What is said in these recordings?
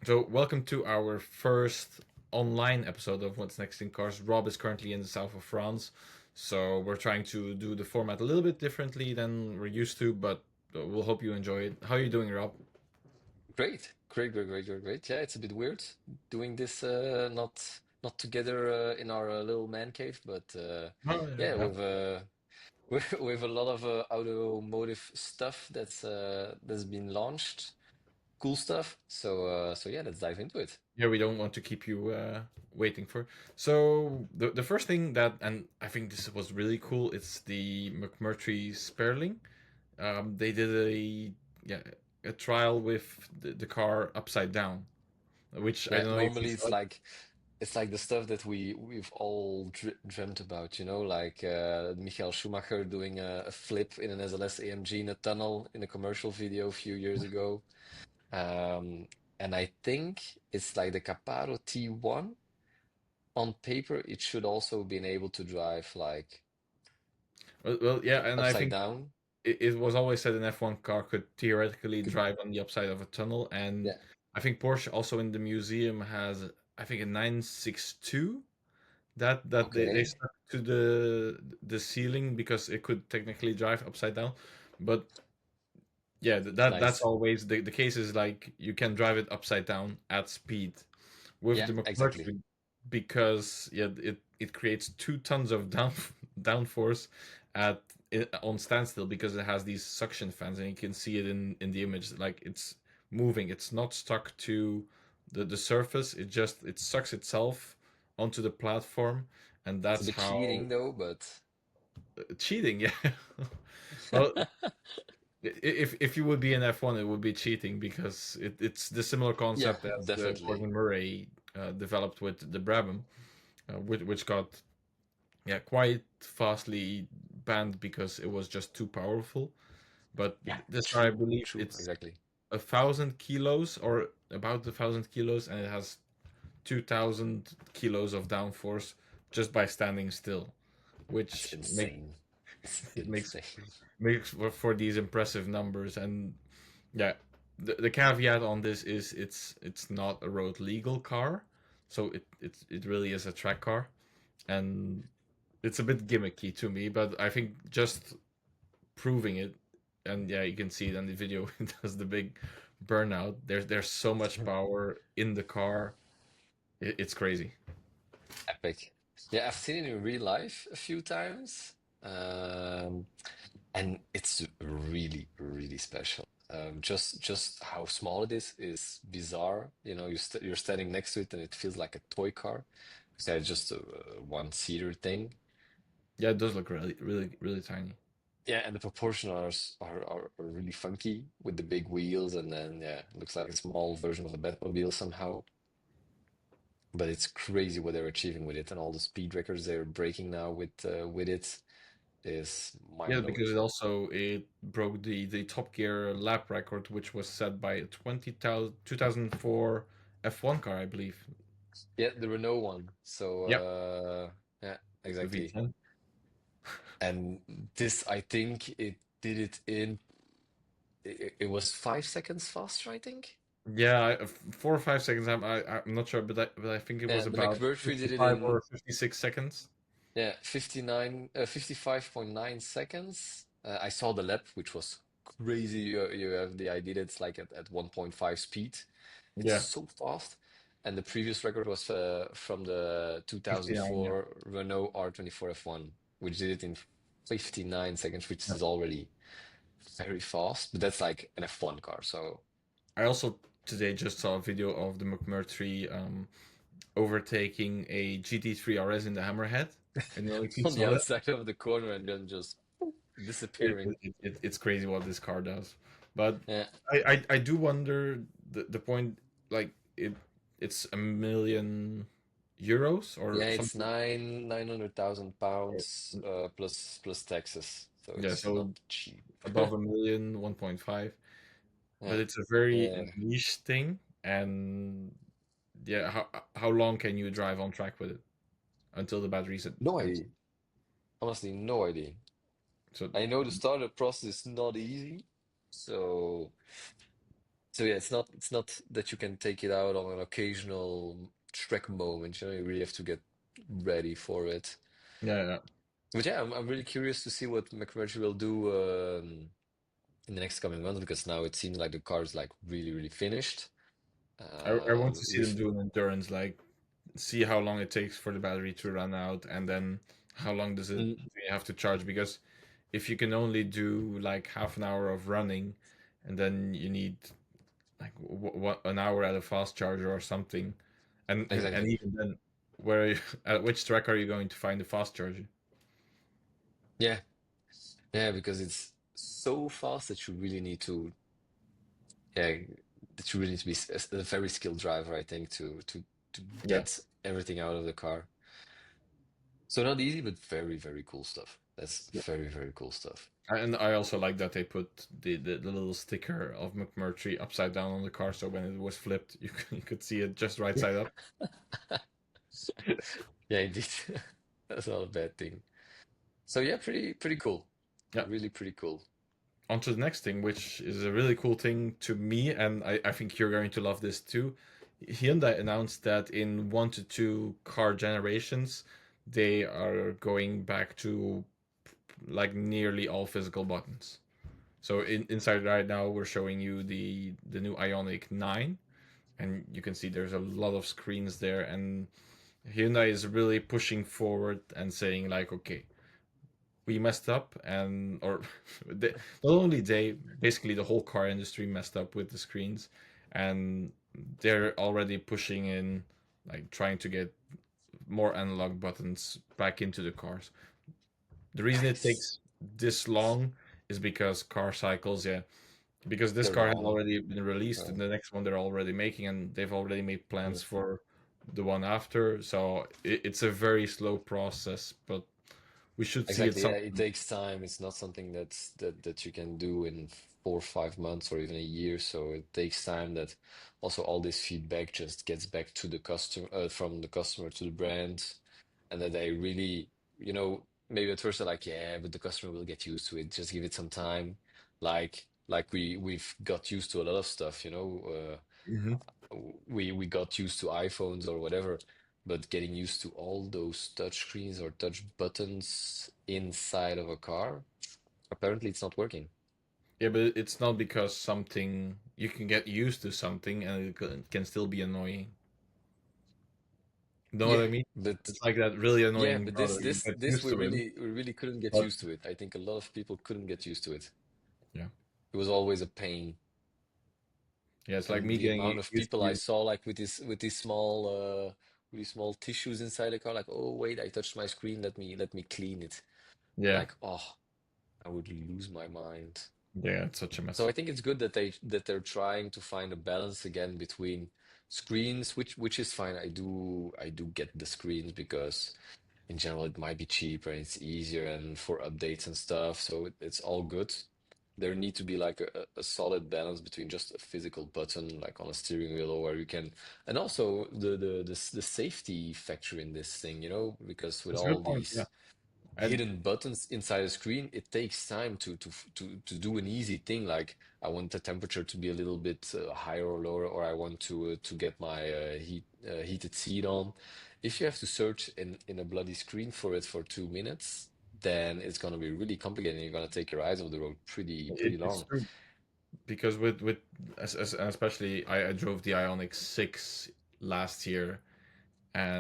So, welcome to our first online episode of What's Next in Cars. Rob is currently in the south of France, so we're trying to do the format a little bit differently than we're used to, but we'll hope you enjoy it. How are you doing, Rob? Great, great, great, great, great, great. Yeah, it's a bit weird doing this not together in our little man cave, but Oh, yeah, yeah. with with a lot of automotive stuff that's been launched, cool stuff. So yeah, let's dive into it. Yeah, we don't want to keep you waiting for. So the first thing that, and I think this was really cool. It's the McMurtry Speirling. They did yeah a trial with the car upside down, which I Yeah, don't know if you normally saw it. it's like the stuff that we've all dreamt about, like Michael Schumacher doing a flip in an SLS AMG in a tunnel in a commercial video a few years ago. Um, and I think it's like the Caparo T1. On paper, it should also been able to drive like Yeah, and I upside think down. it was always said an F1 car could theoretically Could, drive on the upside of a tunnel, and yeah, I think Porsche also in the museum has I think a 962 that they okay. stuck to the ceiling because it could technically drive upside down, but yeah, that's Nice. always the case is like you can drive it upside down at speed with Yeah, the exactly. McMurtry because yeah it creates 2 tons of downforce at on standstill because it has these suction fans and you can see it in the image like it's moving, it's not stuck to the surface, it sucks itself onto the platform, and It's a that's bit how cheating though, but cheating. Yeah. Well, if you would be in F1, it would be cheating because it's the similar yeah, concept as the definitely. Gordon Murray developed with the Brabham, which got yeah quite fastly banned because it was just too powerful. But Yeah, this car, I true, believe, true, it's exactly. 1,000 kilos or about 1,000 kilos, and it has 2,000 kilos of downforce just by standing still, That's which insane. It's it makes insane. for these impressive numbers. And yeah, the caveat on this is it's not a road legal car, so it really is a track car, and it's a bit gimmicky to me. But I think just proving it, and yeah, you can see it on the video. It does the big burnout. There's so much power in the car. It's crazy. Epic. Yeah, I've seen it in real life a few times. Um, and it's really, really special. Just how small it is bizarre. You're standing next to it and it feels like a toy car. Because it's just a one-seater thing. Yeah, it does look really tiny. Yeah, and the proportions are really funky with the big wheels, and then yeah, it looks like a small version of a Batmobile somehow. But it's crazy what they're achieving with it, and all the speed records they're breaking now with it is Yeah, mind-blowing. because it broke the Top Gear lap record, which was set by a 2004 F1 car, I believe. Yeah, the Renault one. So Yep, yeah, the exactly. V10. And this, I think it did it in it was 5 seconds faster, I think. Yeah, 4 or 5 seconds. I'm not sure, but I think it Yeah, was the about McMurtry did it 55 in or 56 seconds. yeah, 55.9 seconds. I saw the lap, which was crazy. You have the idea that it's like at 1.5 speed. It's Yeah, so fast. And the previous record was from the 59. Yeah. 2004 Renault R24 F1, which did it in 59 seconds, which Yeah. is already very fast. But that's like an F1 car. So I also today just saw a video of the McMurtry overtaking a GT3 RS in the Hammerhead. I don't know if you on the saw that. outside of the corner and then just disappearing. It's crazy what this car does. But Yeah. I do wonder the point, like it's a million euros Yeah, or it's something. 900,000 pounds plus taxes, so Yeah, it's so not cheap. above a million, 1.5. But Yeah, it's a very yeah. niche thing, and yeah, how long can you drive on track with it until the battery's No empty? idea. Honestly, no idea. So I know the startup process is not easy, so So yeah, it's not that you can take it out on an occasional trek moment. You know, you really have to get ready for it. Yeah, yeah. But yeah, I'm really curious to see what McMurtry will do in the next coming months because now it seems like the car is like really finished. I want to see them With do an endurance, like see how long it takes for the battery to run out, and then how long Mm, do you have to charge? Because if you can only do like half an hour of running, and then you need like what an hour at a fast charger or something, and exactly. even then, where at which track are you going to find a fast charger? Yeah, yeah, because it's so fast that you really need to yeah that you really need to be a very skilled driver, I think, to Yeah. get everything out of the car. So not easy, but very cool stuff. That's very cool stuff. And I also like that they put the little sticker of McMurtry upside down on the car, so when it was flipped, you could see it just right side up. Yeah, indeed. That's not a bad thing. So yeah, pretty cool. Yeah. Really pretty cool. On to the next thing, which is a really cool thing to me, and I think you're going to love this too. Hyundai announced that in 1 to 2 car generations, they are going back to like nearly all physical buttons. So inside right now, we're showing you the new Ionic 9, and you can see there's a lot of screens there, and Hyundai is really pushing forward and saying like, okay, we messed up, and or they, not only they, basically the whole car industry messed up with the screens, and they're already pushing in, like trying to get more analog buttons back into the cars. The reason it Nice. takes this long is because car cycles, yeah, because this They're car has long. already been released, Uh, and the next one they're already making, and they've already made mm. plans for the one after. So it's a very slow process, but we should see it Exactly. some. Yeah, it takes time. It's not something that you can do in 4 or 5 months or even a year. So it takes time that also all this feedback just gets back to the customer from the customer to the brand, and that they really, maybe at first they're like, yeah, but the customer will get used to it. Just give it some time. Like we've got used to a lot of stuff, Mhm. we got used to iPhones or whatever, but getting used to all those touch screens or touch buttons inside of a car, apparently it's not working. Yeah, but it's not because something you can get used to something and can still be annoying. You know what Yeah, I mean? but It's like that really yeah, annoying but brother. this You this get this used we to him, really couldn't get but used to it. I think a lot of people couldn't get used to it. yeah, It was always a pain. yeah, it's like And me the getting amount of used people to I you. saw like with these small tissues inside the car, like, oh wait, I touched my screen, let me clean it. Yeah, Like, oh, I would lose my mind. yeah, it's such a So mess. I think it's good that they're trying to find a balance again between screens, which is fine. I do get the screens because in general it might be cheaper and it's easier and for updates and stuff. So it's all good. There need to be like a solid balance between just a physical button like on a steering wheel or where you can, and also the safety factor in this thing, because with That's a good all point. Yeah, these and hidden buttons inside a screen, it takes time to do an easy thing like I want the temperature to be a little bit higher or lower, or I want to get my heated seat on. If you have to search in a bloody screen for it for 2 minutes, then it's gonna be really complicated and you're gonna take your eyes off the road pretty it's long. true because with and especially I drove the Ionic 6 last year,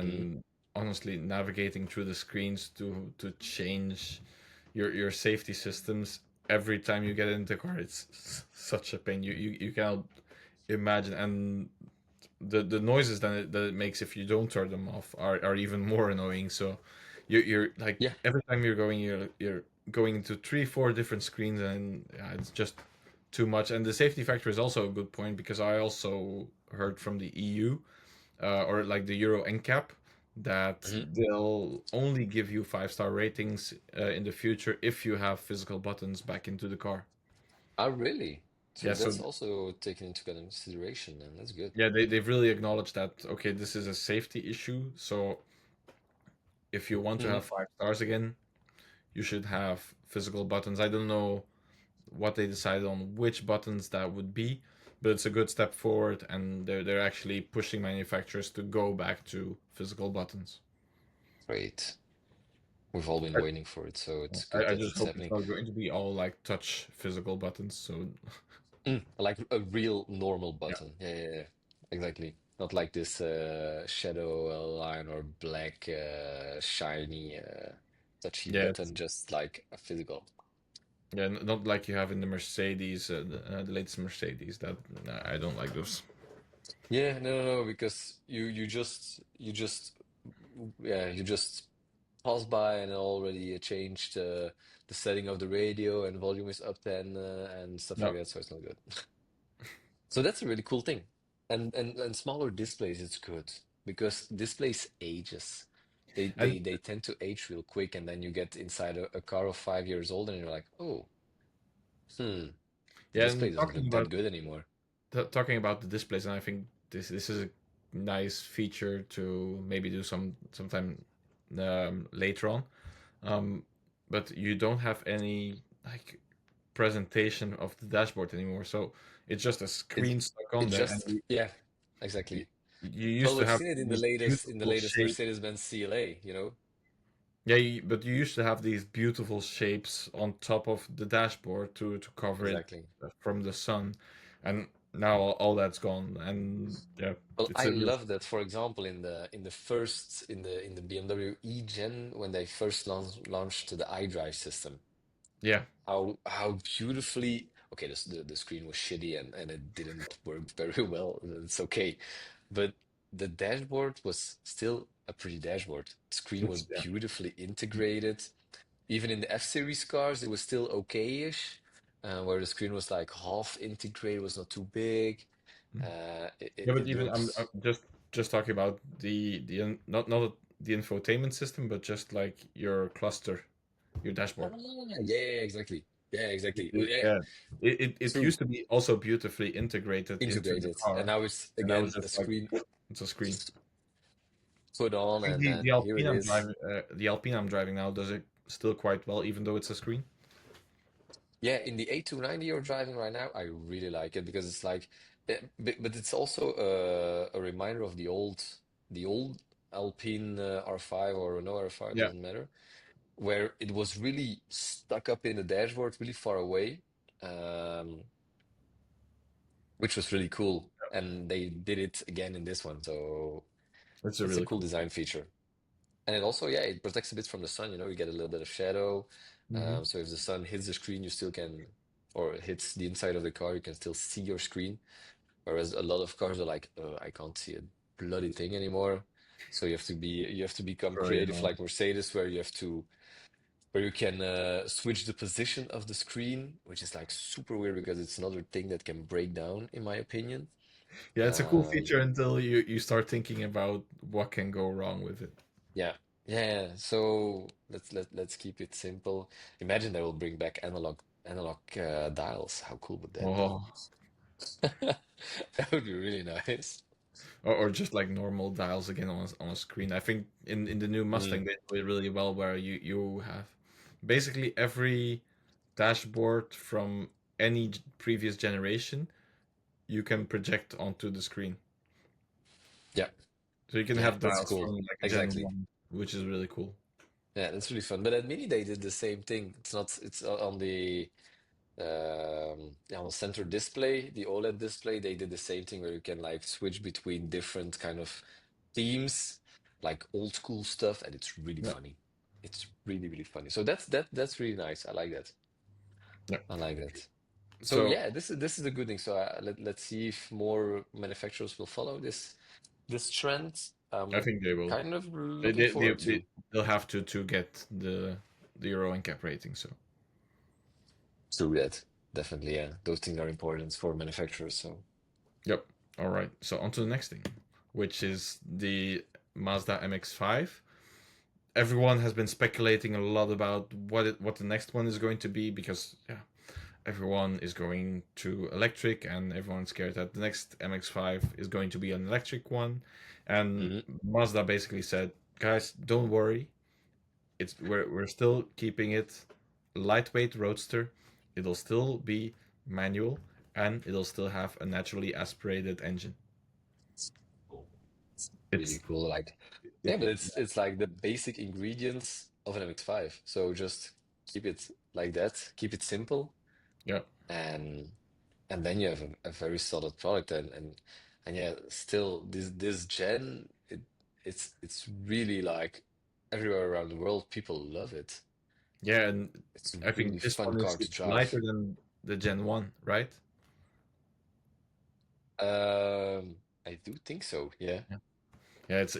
Mhm. and honestly navigating through the screens to change your safety systems every time you get into the car, it's such a pain. You cannot imagine, and the noises that it makes if you don't turn them off are even more annoying. So you're like Yeah. every time you're going into 3 4 different screens, and yeah, it's just too much. And the safety factor is also a good point because I also heard from the EU, or like the Euro NCAP, that Mhm. they'll only give you 5-star ratings in the future if you have physical buttons back into the car. Oh, really? So Yeah, that's so also taken into consideration, and that's good. yeah, they've really acknowledged that, okay, this is a safety issue. So if you want to Mhm. have 5 stars again, you should have physical buttons. I don't know what they decided on which buttons that would be, but it's a good step forward, and they're actually pushing manufacturers to go back to physical buttons. Great. We've all been I, waiting for it, so it's good I that just it's hope it's happening. not going to be all like touch physical buttons. So Like a real normal yeah, button. Yeah, yeah, yeah. Exactly. Not like this shadow line or black shiny touchy yeah, button, just like a physical. yeah, not like you have in the Mercedes, the latest Mercedes. That I don't like those. Yeah, no, no, no, because you just pass by and already changed the setting of the radio and volume is up 10 and stuff like No, that, so it's not good. So that's a really cool thing. And smaller displays, it's good because displays ages. and They tend to age real quick, and then you get inside a car of 5 years old, and you're like, oh, the yeah, display and doesn't look that good anymore. talking about the displays, and I think this is a nice feature to maybe do sometime later on. Um, but you don't have any like presentation of the dashboard anymore, so it's just a It screen stuck on it there, and just yeah, you, exactly. you Well, used to we've have seen it these in the beautiful latest shapes. Mercedes-Benz CLA, you know? Yeah, but you used to have these beautiful shapes on top of the dashboard to cover it Exactly. from the sun, and now all that's gone. And yeah, Well, it's I a real love that, for example, in the first in the BMW e-Gen when they first launched the iDrive system, yeah. how beautifully okay the screen was shitty and it didn't work very well. It's okay, but the dashboard was still a pretty dashboard. The screen was It's yeah. beautifully integrated. Even in the F series cars, it was still okay-ish, where the screen was like half integrated, was not too big. Yeah, but It even I'm looks. just talking about not the infotainment system, but just like your cluster, your Ah, dashboard. yeah, yeah, exactly. Yeah, exactly. Yeah, Yeah, it true. used to be also beautifully integrated into the Integrated. And car, now it's and now it's again a just like screen it's a screen. just put I on think and the here Alpine it I'm is. driving, the Alpine I'm driving now does it still quite well, even though it's a screen. Yeah, in the A290 you're driving right now, I really like it because it's like, but it's also a reminder of the old Alpine R5 or Renault R5, Yeah, doesn't matter, where it was really stuck up in the dashboard, really far away, um, which was really cool. And they did it again in this one, so it's a it's a really cool cool. design feature. And it also, yeah, it protects a bit from the sun, you know, you get a little bit of shadow. Hmm. So if the sun hits the screen, you still can, or hits the inside of the car, you can still see your screen. Whereas a lot of cars are like, I can't see a bloody thing anymore. So you have to become Very creative annoying. like Mercedes, where you can switch the position of the screen, which is like super weird because it's another thing that can break down, in my opinion. Yeah, it's a cool Um, feature until you start thinking about what can go wrong with it. Yeah. Yeah. So let's keep it simple. Imagine they will bring back analog dials. How cool would that be? Oh, That would be really nice. or just like normal dials again on a screen. I think in the new Mm, Mustang they do it really well, where you have basically every dashboard from any previous generation you can project onto the screen. yeah. So you can Yeah, have that's dials cool. from like Gen Exactly. 1, which is really cool. Yeah, that's really fun. But at Mini they did the same thing. It's not it's on the yeah, on the center display, the OLED display, they did the same thing where you can like switch between different kind of themes, like old school stuff, and it's really Yeah. funny. It's really, really funny. So that's really nice. I like that. Yeah. I like that. So So yeah, this is a good thing. So let's see if more manufacturers will follow this trend. I think they will. Kind of They looking they, they, forward they to they'll have to get the Euro NCAP rating. So that. Definitely, yeah. Those things are important for manufacturers. So yep. All right. So on to the next thing, which is the Mazda MX-5. Everyone has been speculating a lot about what the next one is going to be, because yeah, everyone is going to electric, and everyone's scared that the next MX-5 is going to be an electric one. And mhm. Mazda basically said, guys, don't worry. We're still keeping it lightweight roadster. It'll still be manual, and it'll still have a naturally aspirated engine. Cool. It's really It's cool. Like, it yeah, but it's like the basic ingredients of an MX-5. So just keep it like that, keep it simple, yeah. and then you have a very solid product. And yeah, still this gen, it's really like everywhere around the world, people love it. Yeah, and It's a I really think this fun one is car to it's lighter drive. than the Gen 1, right? I do think so. Yeah. Yeah. Yeah, Yeah, it's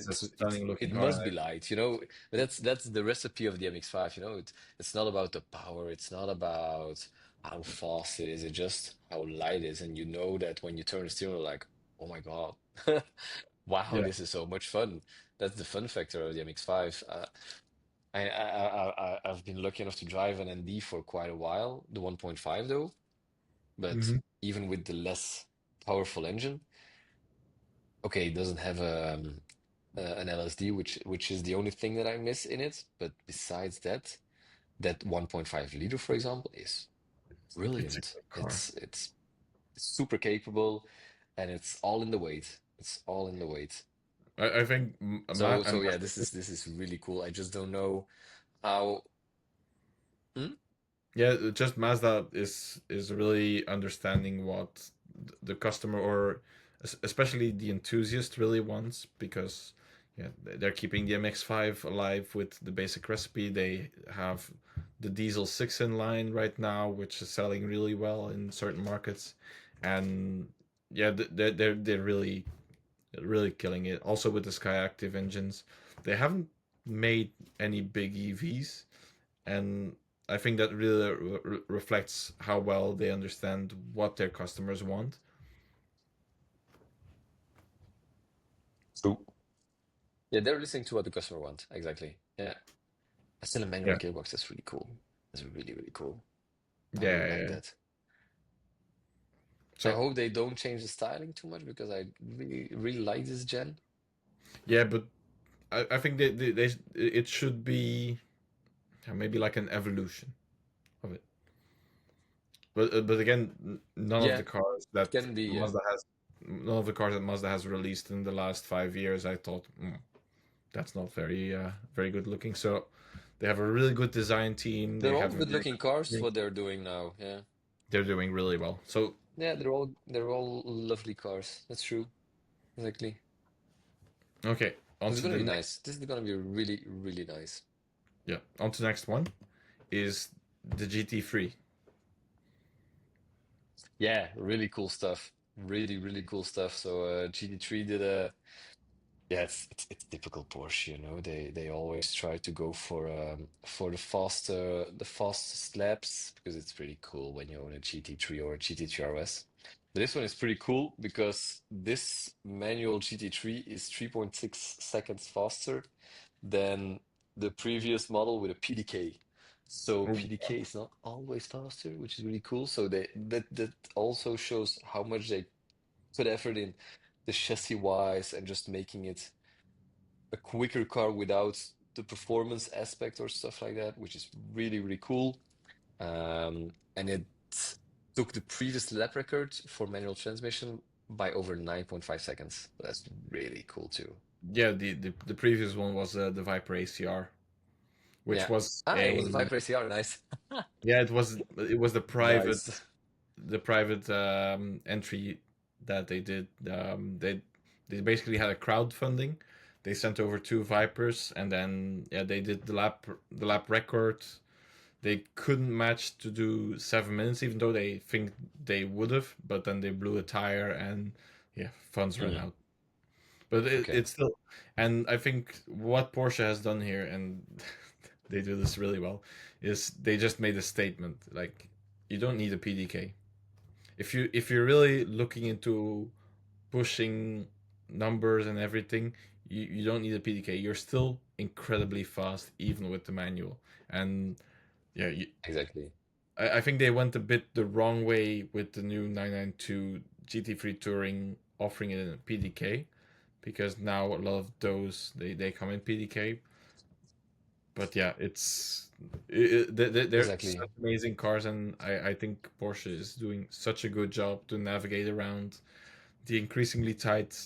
a stunning looking it car. must be light, but that's the recipe of the MX-5, it's not about the power, it's not about how fast it is, it's just how light it is. And you know that when you turn the steering wheel, like, oh my God, wow, Yeah. this is so much fun. That's the fun factor of the MX-5. I've been lucky enough to drive an ND for quite a while, the 1.5 though, but Hmm. even with the less powerful engine, okay, it doesn't have an LSD, which is the only thing that I miss in it. But besides that, that 1.5 liter, for example, is It's a brilliant. good car. It's super capable, and it's all in the weight. It's all in the weight. I think So yeah, Mazda, this is really cool. I just don't know how. Hmm? yeah, just Mazda is really understanding what the customer or especially the enthusiast really wants because yeah, they're keeping the MX-5 alive with the basic recipe. They have the diesel 6 in line right now, which is selling really well in certain markets, and yeah, they're really killing it. Also with the Skyactiv engines, they haven't made any big EVs, and I think that really reflects how well they understand what their customers want. True. Yeah, they're listening to what the customer wants. Exactly. Yeah. Still a manual Yeah, gearbox. That's really cool. That's really, really cool. I yeah, really yeah. like Yeah. that. I So hope they don't change the styling too much because I really, really like this gen. yeah, but I think they it should be maybe like an evolution of it. But again, Yeah, it can be. Yeah, none of the cars that Mazda has released in the last 5 years, I thought that's not very good looking. So they have a really good design team. They they're all have a really good-looking cars. good, What they're doing now. Yeah, they're doing really well. So yeah, they're all lovely cars. That's true. Exactly. okay, on This is to gonna the be next. nice. This is gonna be really, really nice. Yeah, on to the next one is the GT3. Yeah, really cool stuff. Really, really cool stuff. So GT3 did a Yeah, it's typical Porsche, They always try to go for the fastest laps because it's pretty cool when you own a GT3 or a GT3 RS. But this one is pretty cool because this manual GT3 is 3.6 seconds faster than the previous model with a PDK. So Oh, PDK is not always faster, which is really cool. So that also shows how much they put effort in the chassis wise and just making it a quicker car without the performance aspect or stuff like that, which is really, really cool. And it took the previous lap record for manual transmission by over 9.5 seconds. That's really cool too. yeah, the previous one was the Viper ACR, which Yeah. was It a was a Viper ACR. Nice. yeah, it was Nice. the private entry that they did. They basically had a crowdfunding. They sent over two Vipers, and then yeah, they did the lap record. They couldn't match to do 7 minutes, even though they think they would have. But then they blew a tire, and yeah, funds ran Mm, out. But okay. it's still, and I think what Porsche has done here, and they do this really well, is they just made a statement like you don't need a PDK if you're really looking into pushing numbers and everything. You don't need a PDK. You're still incredibly fast even with the manual, and yeah, Exactly. I think they went a bit the wrong way with the new 992 GT3 Touring offering it in a PDK because now a lot of those they come in PDK. but yeah, they're Exactly. such amazing cars, and I think Porsche is doing such a good job to navigate around the increasingly tight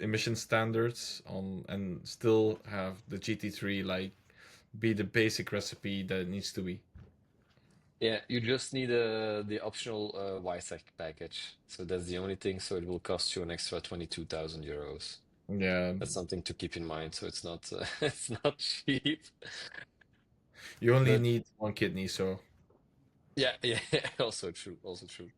emission standards on, and still have the GT3 like be the basic recipe that it needs to be. Yeah, you just need the optional WiseTech package. So that's the only thing. So it will cost you an extra 22,000 euros. Yeah, That's something to keep in mind. So it's not it's not cheap. you only But need one kidney, so yeah, yeah, also true, also true.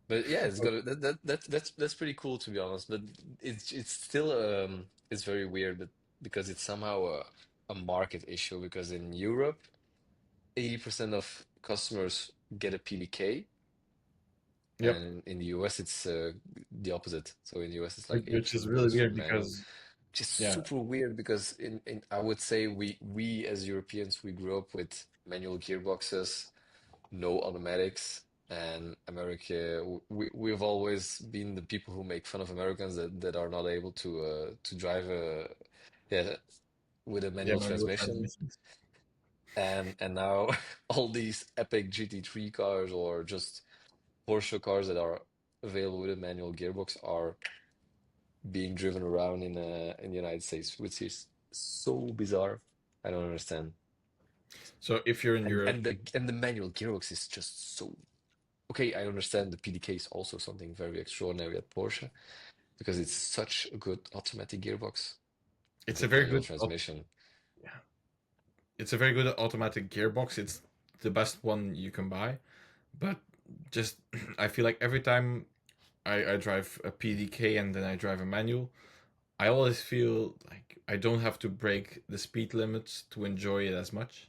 But yeah, it's got that's pretty cool to be honest. But it's still it's very weird, but because it's somehow a market issue. Because in Europe, 80% of customers get a PDK, yep, and in the US it's the opposite. So in the US it's like which is 80% really goes for weird manual, because which is yeah, super weird because in I would say we as Europeans we grew up with manual gearboxes, no automatics. And America, we've always been the people who make fun of Americans that are not able to drive a yeah with a yeah, manual manual transmission. transmissions. And now all these epic GT3 cars or just Porsche cars that are available with a manual gearbox are being driven around in the United States, which is so bizarre. I don't understand. So if you're in And Europe, the manual gearbox is just so okay. I understand the PDK is also something very extraordinary at Porsche because it's such a good automatic gearbox, it's a but very manual good, transmission. yeah, it's a very good automatic gearbox. It's the best one you can buy, but just I feel like every time I drive a PDK and then I drive a manual, I always feel like I don't have to break the speed limits to enjoy it as much.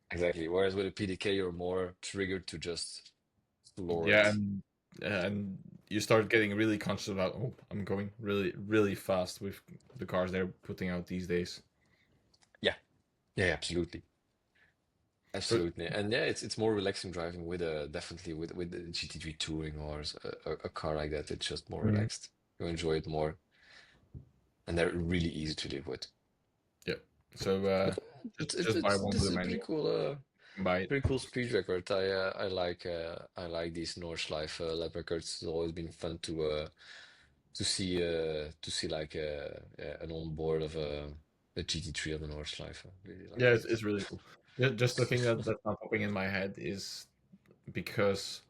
Exactly. Whereas with a PDK, you're more triggered to just floor Yeah, it. and you start getting really conscious about, oh, I'm going really really fast with the cars they're putting out these days. Yeah. Yeah, absolutely. So Absolutely. And yeah, it's more relaxing driving with a definitely with the GT3 Touring or a car like that. It's just more mhm, relaxed. You enjoy it more, and they're really easy to live with. yeah, so But just buy one this with a is a pretty manual. cool You can buy it. pretty cool speed record. I like these Nordschleife lap records. It's always been fun to see like yeah, an onboard of a GT3 on the Nordschleife. I really Yeah, like it. it's really cool. Just the thing that's not popping in my head is because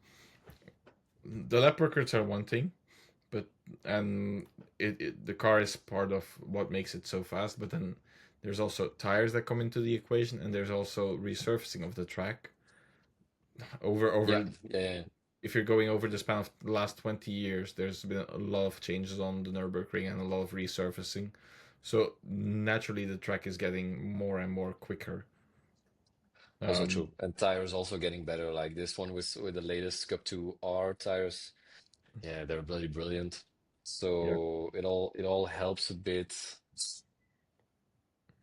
the lap records are one thing, but and the car is part of what makes it so fast. But then there's also tires that come into the equation, and there's also resurfacing of the track Yeah, over. yeah, yeah. If you're going over the span of the last 20 years, there's been a lot of changes on the Nürburgring and a lot of resurfacing. So naturally, the track is getting more and more quicker. Also Um, true. And tires also getting better. Like this one with the latest Cup 2 R tires. Yeah, they're bloody brilliant. yeah. So it all helps a bit.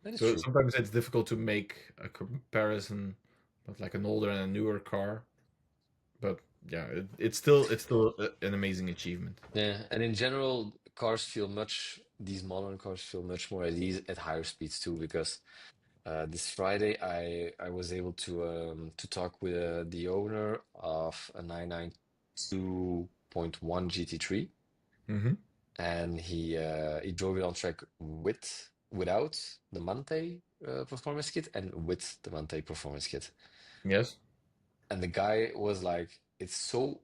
That is So true. sometimes it's difficult to make a comparison with like an older and a newer car, but yeah, it's still an amazing achievement. Yeah, and in general, these modern cars feel much more at ease at higher speeds too, because this Friday I was able to talk with the owner of a 992.1 GT3, Mm-hmm. and he drove it on track without the Mante performance kit and with the Mante performance kit. Yes. And the guy was like, it's so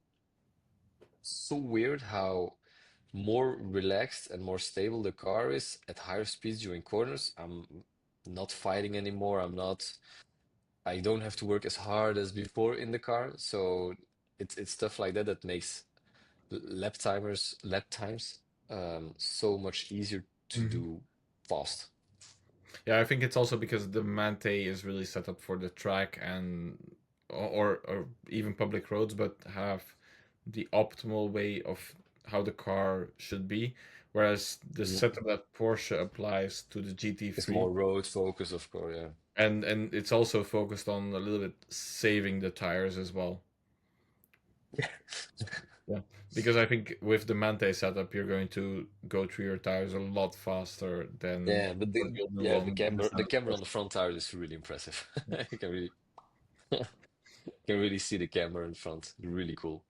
weird how more relaxed and more stable the car is at higher speeds during corners. I'm not fighting anymore. I don't have to work as hard as before in the car. So it's stuff like that that makes lap times so much easier to Mm-hmm. do fast. Yeah, I think it's also because the Mante is really set up for the track and or even public roads, but have the optimal way of how the car should be. Whereas the Mhm. setup that Porsche applies to the It's GT3, more road focus, of course, yeah. and it's also focused on a little bit saving the tires as well. Yeah. Yeah. because I think with the Mante setup, you're going to go through your tires a lot faster than Yeah, but what you'll do yeah, on the the standard camera on course. the front tire is really impressive. You can really can really see the camera in front. Really cool.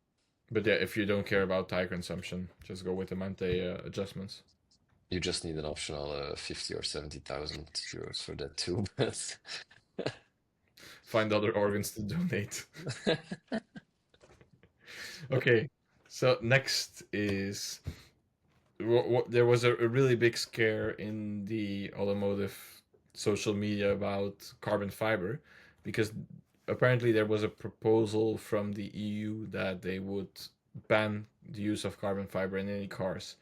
But yeah, if you don't care about tire consumption, just go with the Mante adjustments. You just need an optional 50 or 70,000 euros for that too. But Find other organs to donate. Okay, so next is there was a really big scare in the automotive social media about carbon fiber because apparently there was a proposal from the EU that they would ban the use of carbon fiber in any cars.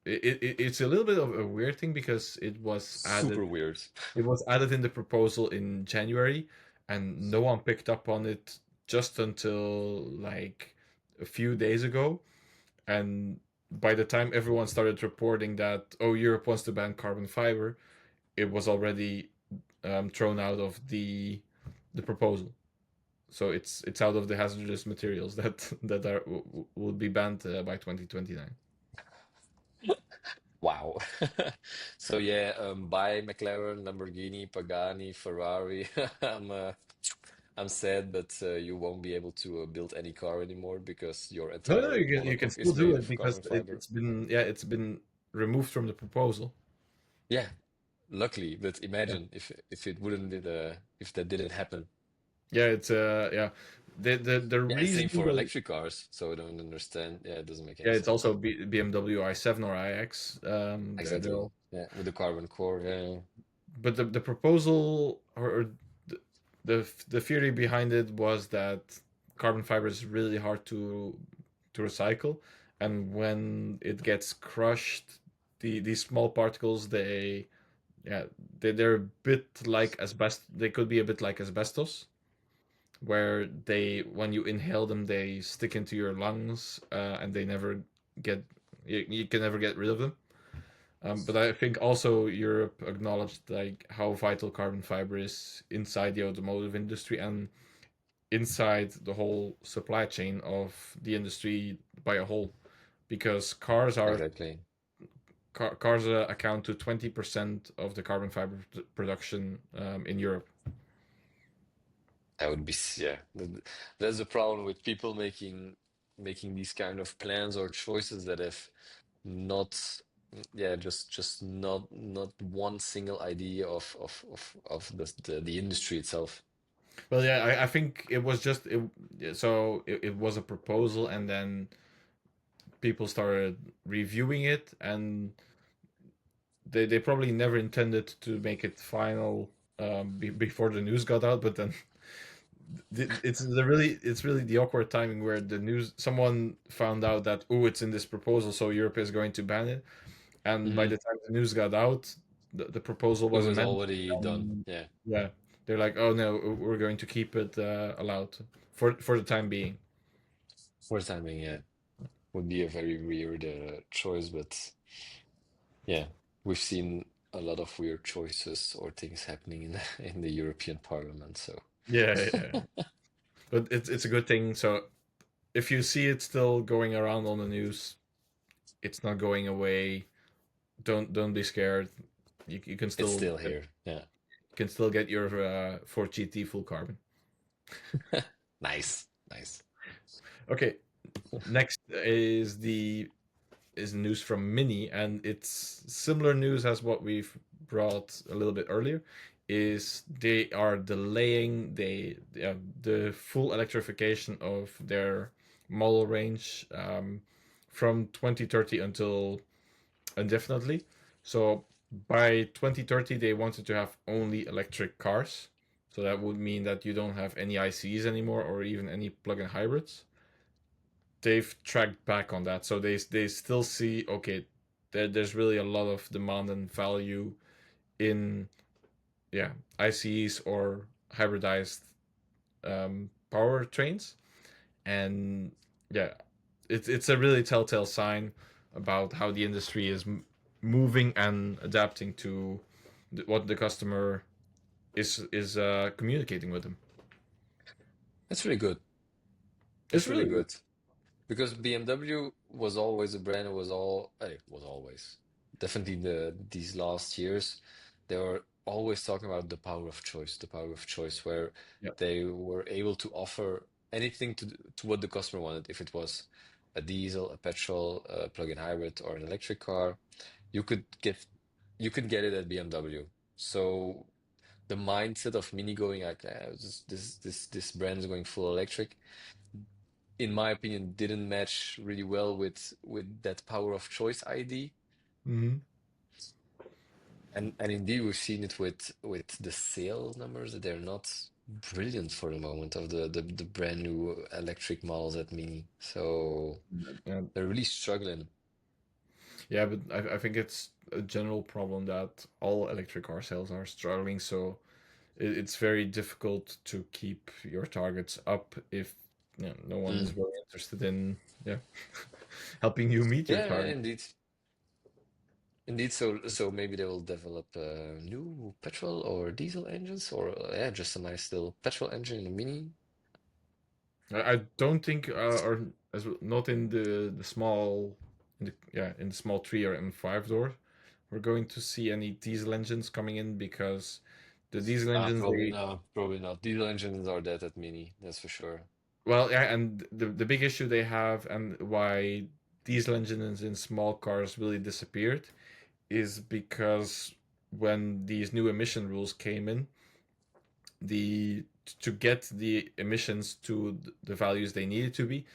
It's a little bit of a weird thing because super weird. it was added in the proposal in January, and no one picked up on it just until like a few days ago. And by the time everyone started reporting that, oh, Europe wants to ban carbon fiber, it was already thrown out of the proposal. So it's out of the hazardous materials that will be banned by 2029. Wow. So yeah, buy McLaren, Lamborghini, Pagani, Ferrari. I'm sad, but you won't be able to build any car anymore because your No, no, entire you can monocoque still is do made it of because carbon fiber. it's been removed from the proposal. Yeah, luckily, but Yeah, imagine if it wouldn't be if that didn't happen. yeah, it's yeah. The Yeah, and reason same for that electric cars. So I don't understand. Yeah, it doesn't make yeah, any it's sense. also BMW i7 or iX. They're Exactly. all, Yeah, with the carbon core. Yeah. but the proposal or the, the theory behind it was that carbon fiber is really hard to recycle, and when it gets crushed, these small particles yeah they're a bit like asbestos. They could be a bit like asbestos, where they when you inhale them they stick into your lungs and they never get you can never get rid of them. But I think also Europe acknowledged like how vital carbon fiber is inside the automotive industry and inside the whole supply chain of the industry by a whole, because Exactly. cars account to 20% of the carbon fiber production in Europe. That would be yeah. That's the problem with people making these kind of plans or choices that have not yeah just not one single idea of the industry itself. Well, yeah, I think it was just it was a proposal, and then people started reviewing it, and they probably never intended to make it final before the news got out, but then it's really the awkward timing where the news someone found out that, oh, it's in this proposal, so Europe is going to ban it, and by Hmm. the time the news got out, the proposal It was was amended. already done. And Yeah, yeah, they're like, oh no, we're going to keep it allowed for the time being. for the time being, yeah, would be a very weird choice, but yeah, we've seen a lot of weird choices or things happening in in the European Parliament. So Yeah, yeah, but it's a good thing. So if you see it still going around on the news, it's not going away. Don't be scared. You it's still here. Yeah, can still get your Ford GT full carbon. nice, nice. Okay, next is news from Mini, and it's similar news as what we've brought a little bit earlier. Is they are delaying the full electrification of their model range from 2030 until indefinitely. So by 2030, they wanted to have only electric cars. So that would mean that you don't have any ICs anymore or even any plug-in hybrids. They've tracked back on that, so they still see, okay, there's really a lot of demand and value in yeah ICEs or hybridized power trains, and yeah, it's a really telltale sign about how the industry is moving and adapting to what the customer is communicating with them. That's really good. It's That's really really good. good. Because BMW was always a brand. It was was always definitely these last years. They were always talking about the power of choice, where Yeah. they were able to offer anything to what the customer wanted. If it was a diesel, a petrol, a plug-in hybrid, or an electric car, you could get you could get it at BMW. So the mindset of Mini going like this brand is going full electric, in my opinion, didn't match really well with that power of choice ID. Hmm. And indeed, we've seen it with the sales numbers that they're not brilliant for the moment of the brand new electric models at Mini. So And they're really struggling. yeah, but I think it's a general problem that all electric car sales are struggling. So it's very difficult to keep your targets up if no one is Mm. really interested in yeah helping you meet your Yeah, target. indeed. Indeed, so maybe they will develop new petrol or diesel engines, or yeah, just a nice little petrol engine in a Mini. I don't think or as not in the small in the small 3 or M5 door we're going to see any diesel engines coming in because the diesel engines Probably they not. Probably not. Diesel engines are dead at Mini, that's for sure. well yeah, and the big issue they have and why diesel engines in small cars really disappeared is because when these new emission rules came in, the to get the emissions to the values they needed to be,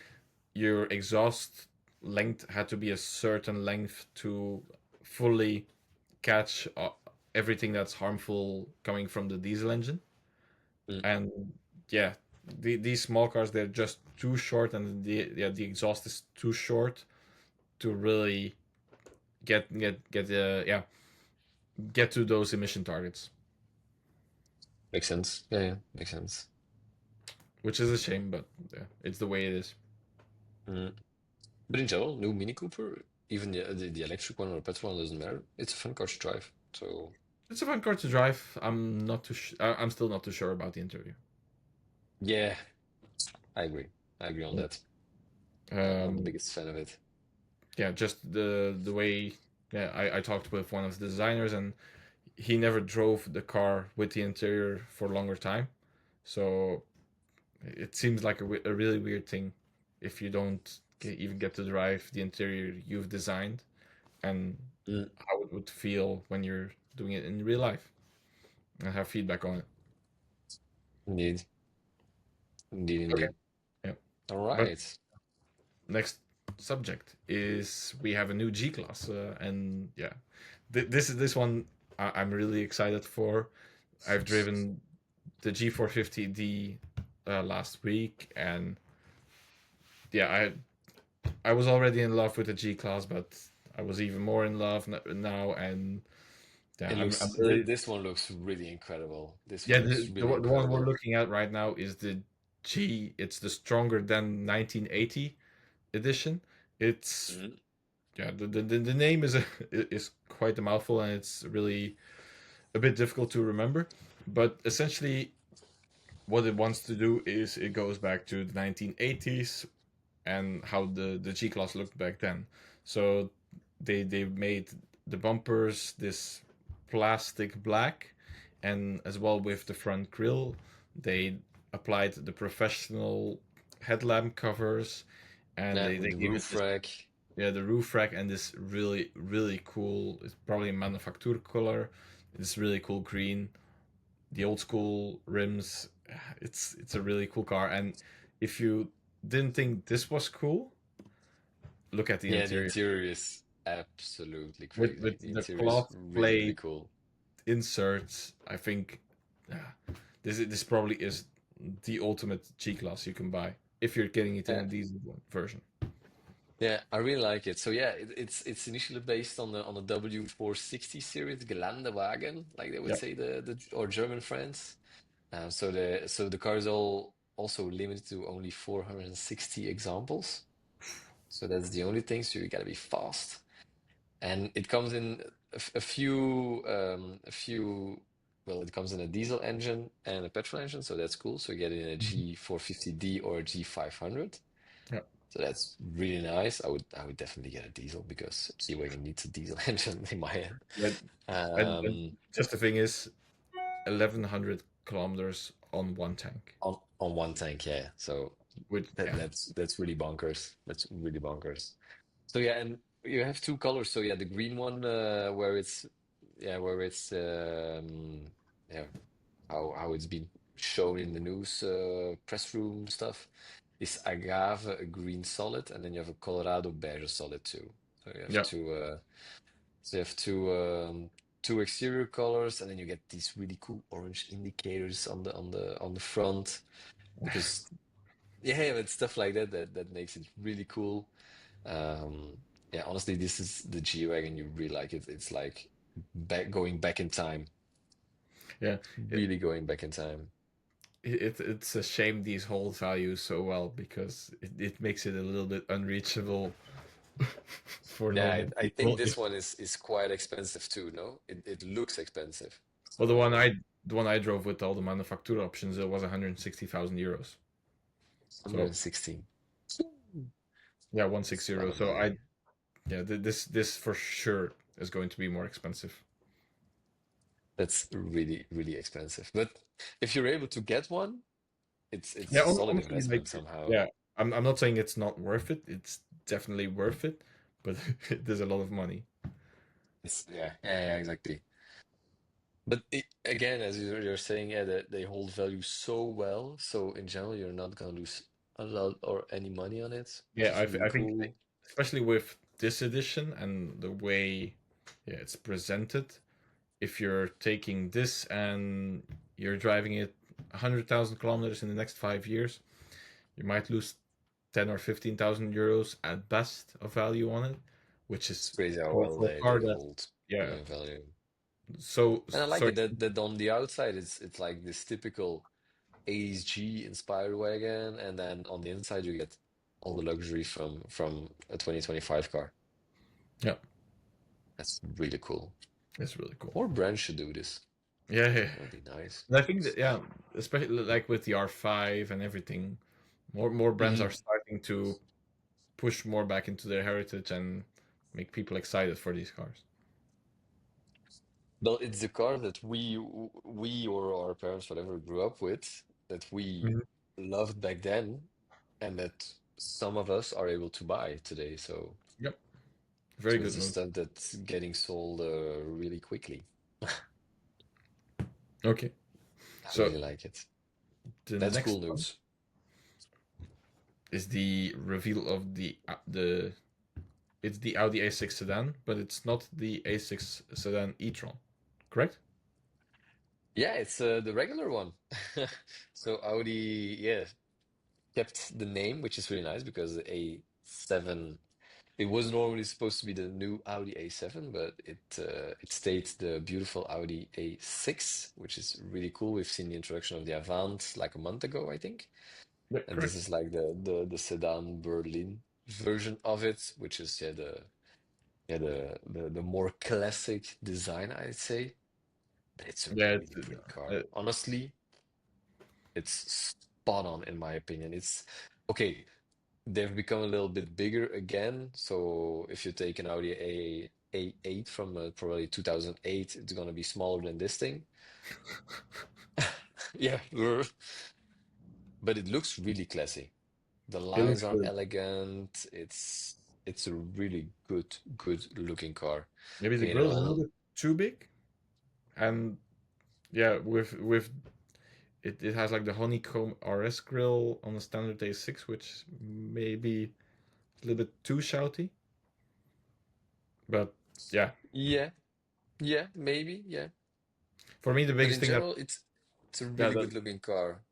your exhaust length had to be a certain length to fully catch everything that's harmful coming from the diesel engine. Mm. And yeah, these small cars they're just too short, and the exhaust is too short to really get to those emission targets, Makes sense. Yeah, yeah, makes sense. which is a shame, but yeah, it's the way it is. Mm. But in general, new Mini Cooper, even the electric one or petrol one doesn't matter. It's a fun car to drive. So It's a fun car to drive. I'm not too. I'm still not too sure about the interior. yeah, I agree. I agree on Yeah. that. Not the Um, biggest fan of it. yeah, just the way. Yeah, I talked with one of the designers, and he never drove the car with the interior for a longer time. So it seems like a really weird thing if you don't even get to drive the interior you've designed, and Mm. how it would feel when you're doing it in real life and have feedback on it. Indeed, indeed, Okay. indeed. Yeah. All But right. next subject is we have a new G class, and yeah, this one I'm really excited for. I've driven the G450D last week, and yeah, I was already in love with the G class, but I was even more in love now, and yeah, I'm really This one looks really incredible. This yeah. one looks really The one we're incredible. looking at right now is the G. It's the stronger than 1980 edition. It's Mm. yeah, the name is is quite a mouthful, and it's really a bit difficult to remember. But essentially, what it wants to do is it goes back to the 1980s and how the G class looked back then. So they made the bumpers this plastic black, and as well with the front grille, they applied the professional headlamp covers, and Yeah, they with the gave it roof this rack. yeah, the roof rack and this really cool. It's probably a manufacture color. This really cool green. The old school rims. It's a really cool car. And if you didn't think this was cool, look at the Yeah, the interior interior is absolutely with crazy. The the interior is cloth really, really plate cool. inserts. I think this probably is the ultimate G class you can buy if you're getting it in Yeah. a diesel version. Yeah, I really like it. So yeah, it's initially based on the W460 series, Geländewagen, like they would Yeah. say the or German friends. So the car is all also limited to only 460 examples. So that's the only thing. So you gotta be fast. And it comes in a few. Well, it comes in a diesel engine and a petrol engine, so that's cool. So you get it in a Mhm. G450D or a G500. Yeah. So that's really nice. I would definitely get a diesel because G-Wagon needs a diesel engine in my head. Yeah, and Um, just the thing is, 1,100 kilometers on one tank, on one tank, yeah. So which yeah, that's really bonkers. That's really bonkers. So yeah, and you have two colors. So yeah, the green one where it's yeah, how it's been shown in the news press room stuff is agave, a green solid, and then you have a Colorado beige solid too. So you have yeah, two exterior colors, and then you get these really cool orange indicators on the front because yeah, but stuff like that makes it really cool. Yeah, honestly, this is the G-Wagon you really like it. It's like going back in time, yeah. It, really going back in time. it's a shame these hold values so well because it makes it a little bit unreachable for Yeah, normal I think people. this one is quite expensive too, no? It looks expensive. Well, So the one I drove with all the manufacturer options, it was 160,000 euros. So 116. yeah, one six It's a lot zero. of So money. this for sure is going to be more expensive. That's really, really expensive. But if you're able to get one, it's Yeah, a solid honestly, like investment somehow. yeah, I'm not saying it's not worth it. It's definitely worth it, but there's a lot of money. Yeah, exactly. But again, as you're saying, yeah, that they hold value so well. So in general, you're not gonna lose a lot or any money on it, which Yeah, is really I think cool. especially with this edition and the way yeah it's presented, if you're taking this and you're driving it 100,000 kilometers in the next 5 years, you might lose 10 or 15,000 euros at best of value on it, which It's is crazy how for well a they car that hold yeah value. And I like so it that on the outside it's like this typical 80s G inspired wagon, and then on the inside you get all the luxury from a 2025 car. yeah, That's really cool. it's really cool. More brands should do this. Yeah, yeah. That would be nice. And I think that yeah, especially like with the R5 and everything, more brands are Mhm. starting to push more back into their heritage and make people excited for these cars. Well, it's the car that we or our parents, whatever, grew up with, that we Mhm. loved back then, and that some of us are able to buy today. So, Yep, very so good it's a move. stuff that's getting sold really quickly. Okay, I so really like it. the That's next cool one news. is the reveal of the it's the Audi A6 sedan, but it's not the A6 sedan e-tron, correct? Yeah, it's the regular one. So Audi, yeah, kept the name, which is really nice because the A7, it was normally supposed to be the new Audi A7, but it stayed the beautiful Audi A6, which is really cool. We've seen the introduction of the Avant like a month ago, I think. Yeah, And this correct. is like the sedan Berlin version of it, which is the more classic design, I'd say. But it's a Yeah, really pretty car. Honestly, it's spot on in my opinion. It's okay. They've become a little bit bigger again. So if you take an Audi A8 from probably 2008, it's gonna be smaller than this thing. Yeah, but it looks really classy. The it lines looks are good. elegant. It's a really good looking car. Maybe the Again, grill is a little bit too big, and yeah, with it has like the honeycomb RS grill on the standard A6, which maybe a little bit too shouty. But yeah, yeah, yeah, maybe, yeah. for me the But biggest in thing that general, it's a yeah really that good looking car.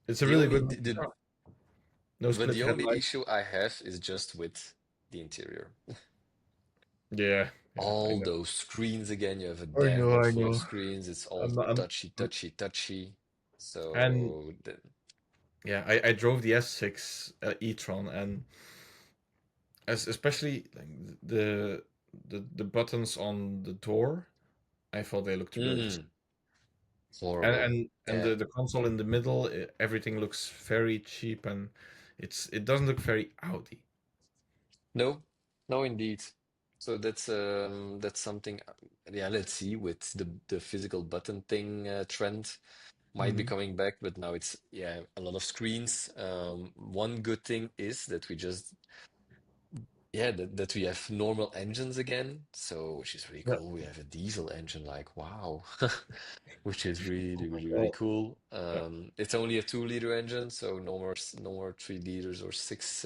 it's a The really only good the, car. No but split the only headlights. issue I have is just with the interior. Yeah, yeah, I All know. those screens again. You have a I know, dashboard I full of know. screens. It's all I'm not, touchy, touchy, touchy. and So yeah, I drove the S6 e-tron, and especially like the buttons on the door, I thought they looked really cheap. mm, horrible. And Yeah. the console in the middle, everything looks very cheap, and it doesn't look very Audi. No, no, indeed. So that's something. Yeah, let's see with the physical button thing trend might be Hmm. coming back, but now it's yeah a lot of screens. One good thing is that we just yeah that we have normal engines again, so which is really Yeah. cool. We have a diesel engine, like wow, which is really Well, cool. yeah. It's only a 2 liter engine, so no more 3 liters or six.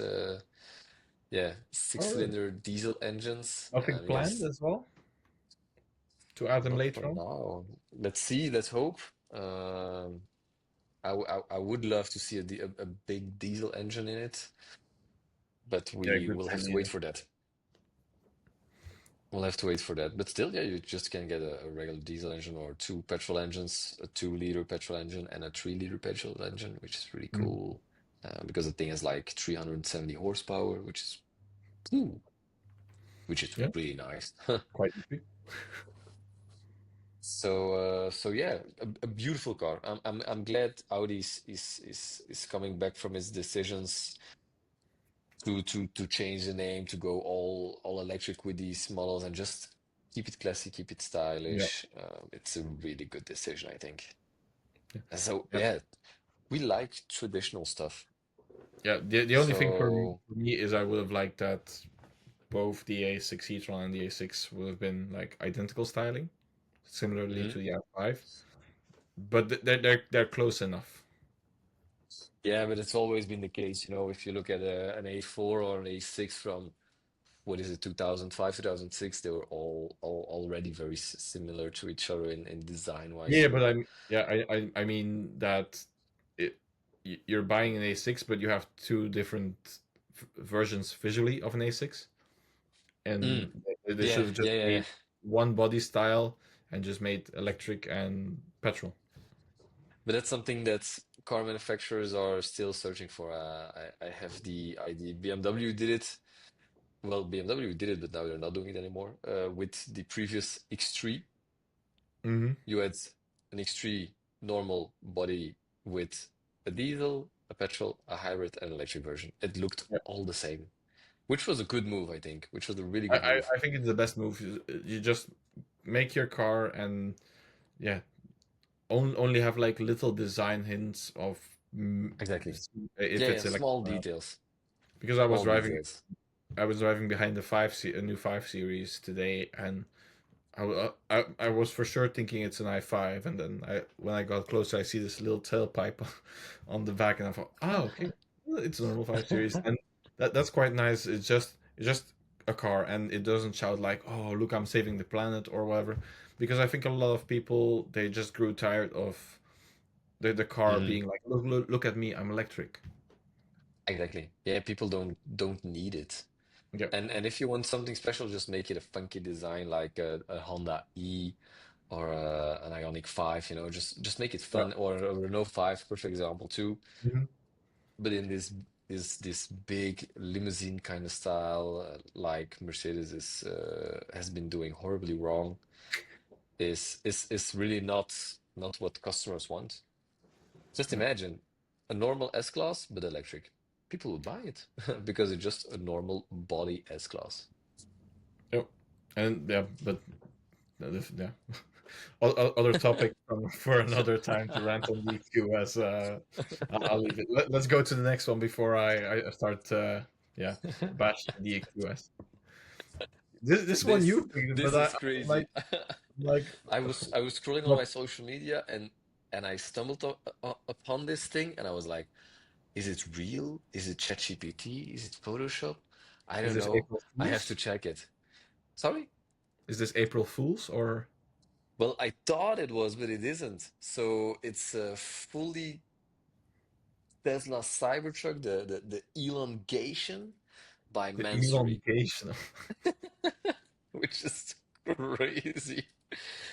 Yeah, six All right. cylinder diesel engines. Nothing planned Yes, as well to add them not for later on. now. Let's see, let's hope. I would love to see a big diesel engine in it, but Yeah, we good will for have to wait leader. for that. We'll have to wait for that. But still, yeah, you just can get a regular diesel engine or two petrol engines, a 2 liter petrol engine and a 3 liter petrol engine, which is really Mm. cool. Because the thing is like 370 horsepower, ooh, which is Yeah, really nice. quite easy. So yeah, a beautiful car. I'm glad Audi is coming back from its decisions to change the name, to go all electric with these models and just keep it classy, keep it Yeah, stylish. It's a really good decision, I think. yeah, And so yeah. yeah, we like traditional stuff. Yeah, the only thing So for me is I would have liked that both the A6 e-tron and the A6 would have been like identical styling, similarly mhm. to the R5, but they're close enough. Yeah, but it's always been the case, if you look at an A4 or an A6 from what is it, 2005, 2006, they were all already very similar to each other in design wise Yeah, too. but I mean that it you're buying an A6, but you have two different versions visually of an A6, Mm. and they should Yeah, have just yeah, yeah, yeah. made one body style and just made electric and petrol. But that's something that car manufacturers are still searching for. I have the idea. BMW did it. Well, BMW did it, but now they're not doing it anymore. With the previous X3, Hmm. you had an X3 normal body with a diesel, a petrol, a hybrid, and an electric version. It looked Yeah. all the same, which was a good move, I think, which was a really I, good I move. I think it's the best move. You just make your car and yeah, only have like little design hints of Exactly. if Yeah, yeah, it's electric small or not. details. Because Small details. I was driving behind a new 5 series today, and I was for sure thinking it's an i5, and then when I got closer, I see this little tailpipe on the back, and I thought, oh, okay, well, it's a normal 5 series, and that's quite nice. It's just a car, and it doesn't shout like, oh, look, I'm saving the planet or whatever, because I think a lot of people they just grew tired of the car Mhm. being like, look at me, I'm electric. Exactly. Yeah, people don't need it. Yeah. And if you want something special, just make it a funky design like a Honda E or an Ioniq 5, just make it Yeah. fun, or a Renault 5, perfect example too. Mhm. But in this big limousine kind of style, like Mercedes is has been doing horribly wrong, is really not what customers want. Just Yeah. imagine a normal S-Class, but electric. People would buy it because it's just a normal body S-Class. Yep. And yeah, but yeah. Other topic for another time to rant on the EQS. I'll leave it. Let's go to the next one before I start. Yeah, bashing the EQS. This one This you picked, but this is I'm like crazy. like I was scrolling on my what social media, and I stumbled upon this thing, and I was like, is it real? Is it ChatGPT? Is it Photoshop? I is don't this know. April I have to Fools? check it. Sorry? Is this April Fools or Well, I thought it was, but it isn't. So it's a fully Tesla Cybertruck, the elongation by the Mansory, elongation? which is crazy.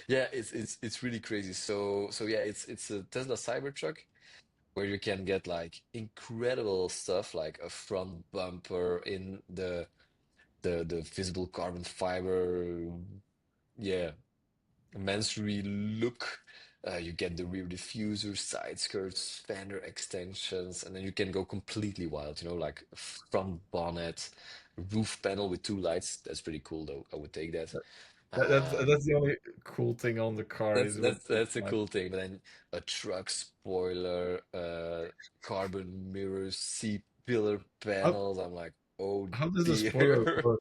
Yeah, it's really crazy. So yeah, it's a Tesla Cybertruck where you can get like incredible stuff like a front bumper in the visible carbon fiber, yeah, Mansory look. You get the rear diffuser, side skirts, fender extensions, and then you can go completely wild, like front bonnet, roof panel with two lights. That's pretty cool, though. I would take that. That's the only cool thing on the car That's is with that's the that's a light. cool thing. But then a truck spoiler, carbon mirrors, C-pillar How panels. I'm like, oh how does the spoiler dear. work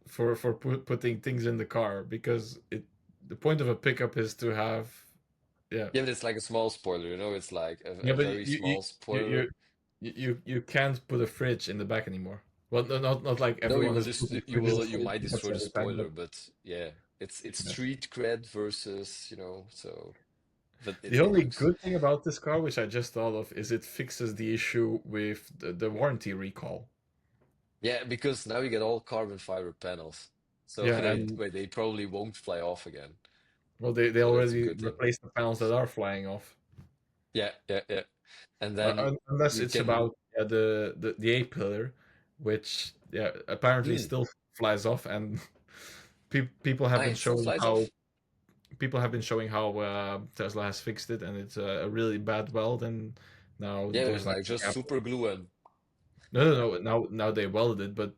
for putting things in the car? Because it the point of a pickup is to have yeah Yeah, but it's like a small spoiler, you know? It's like yeah, a but very small you spoiler. you can't put a fridge in the back anymore. Well, not like No, you everyone will is just putting you fridges will in you might pickups destroy the every time, but spoiler, but yeah, it's yeah. street cred versus, you know, so but The it only looks. good thing about this car, which I just thought of, is it fixes the issue with the warranty recall. Yeah, because now you get all carbon fiber panels. So Yeah, and they probably won't fly off again. well, they So that's a already good thing. replaced the panels that are flying off. Yeah, yeah, yeah. And then Unless you it's can about yeah, the A pillar, which yeah apparently mm, still flies off, and people have been it still showing flies how off. Tesla has fixed it, and it's a really bad weld, and now Yeah, it there's was like like a just gap. super glue and No. Now they welded it, but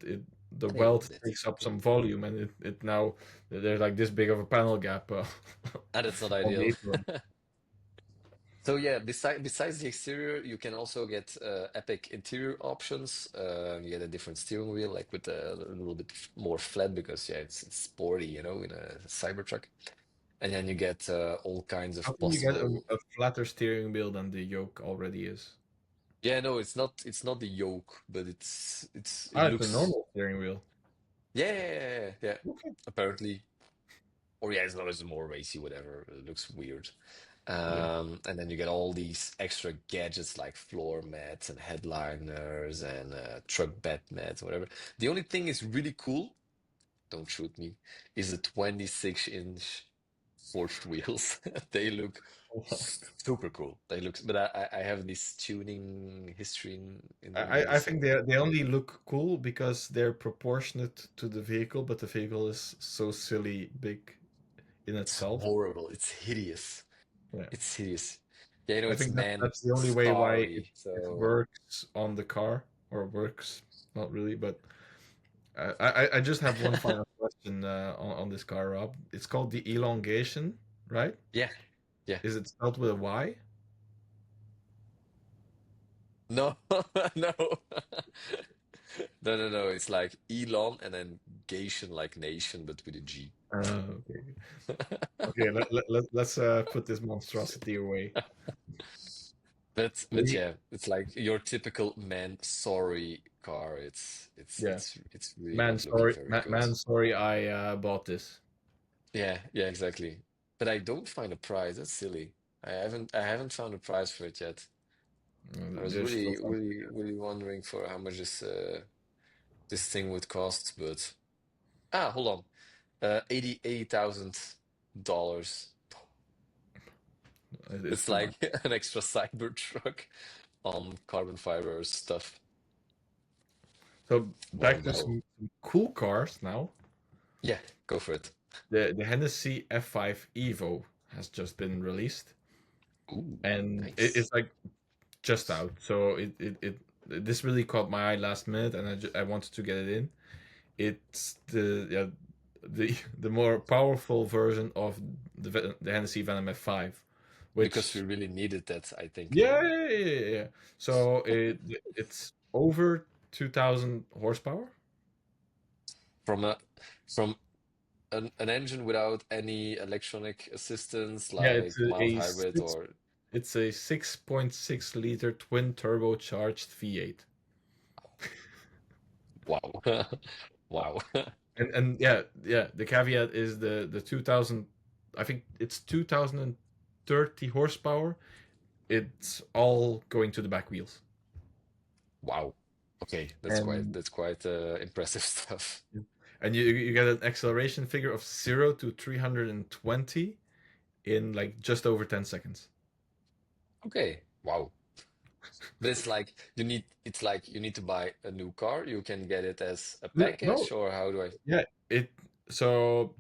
the they weld welded it. takes up some Mm. volume, and it now there's like this big of a panel gap And it's not on the ideal. apron. So yeah, besides the exterior, you can also get epic interior options. You get a different steering wheel, like with a little bit more flat because yeah, it's sporty, you know, in a Cybertruck. And then you get all kinds How of can you get possible. a flatter steering wheel than the yoke already is? Yeah, no, it's not the yoke, but it Ah, it's a looks. normal steering wheel. Yeah, yeah, yeah, yeah, yeah. Okay. Apparently, or yeah, it's more racy, whatever. It looks weird. Yeah. And then you get all these extra gadgets like floor mats and headliners and truck bed mats, whatever. The only thing is really cool, don't shoot me, is the 26-inch forged wheels. They look super cool. They look, but I have this tuning history in the I wheels, think so they only look cool because they're proportionate to the vehicle, but the vehicle is so silly big in it's itself. horrible. It's hideous. Yeah. It's hideous. Yeah, you know, I it's think man that's the only way why sorry. it So works on the car, or works, not really, but I just have one final question on this car, Rob. It's called the elongation, right? yeah, yeah. Is it spelled with a Y? No, no. No, no, no. It's like Elon and then Gation like nation, but with a G. Okay. Okay, let's put this monstrosity away. But We, yeah, it's like your typical man sorry car. yeah, It's really not looking very good. man, sorry, I bought this. Yeah, yeah, exactly. But I don't find a price. That's silly. I haven't found a price for it yet. I was There's still really, something. really, really wondering for how much this thing would cost, but hold on. $88,000. It's It's too much. like an extra Cybertruck on carbon fiber stuff. So Well, back to no. some cool cars now. Yeah, go for it. The Hennessy F5 Evo has just been released, Ooh, and nice. it's like just out. So this really caught my eye last minute, and I wanted to get it in. It's the more powerful version of the Hennessy Venom F5, Because we which really needed that, I think, eh? yeah. So it's over 2,000 horsepower. From a from an engine without any electronic assistance, Yeah, like mild hybrid or it's a 6.6 liter twin turbocharged V8. wow. Wow. And yeah, the caveat is the 2000, I think it's 2030 horsepower. It's all going to the back wheels. Wow. Okay, And that's quite impressive stuff. and you get an acceleration figure of 0 to 320 in like just over 10 seconds. Okay. Wow. But it's like you need to buy a new car. You can get it as a No, package, or how do I? yeah, so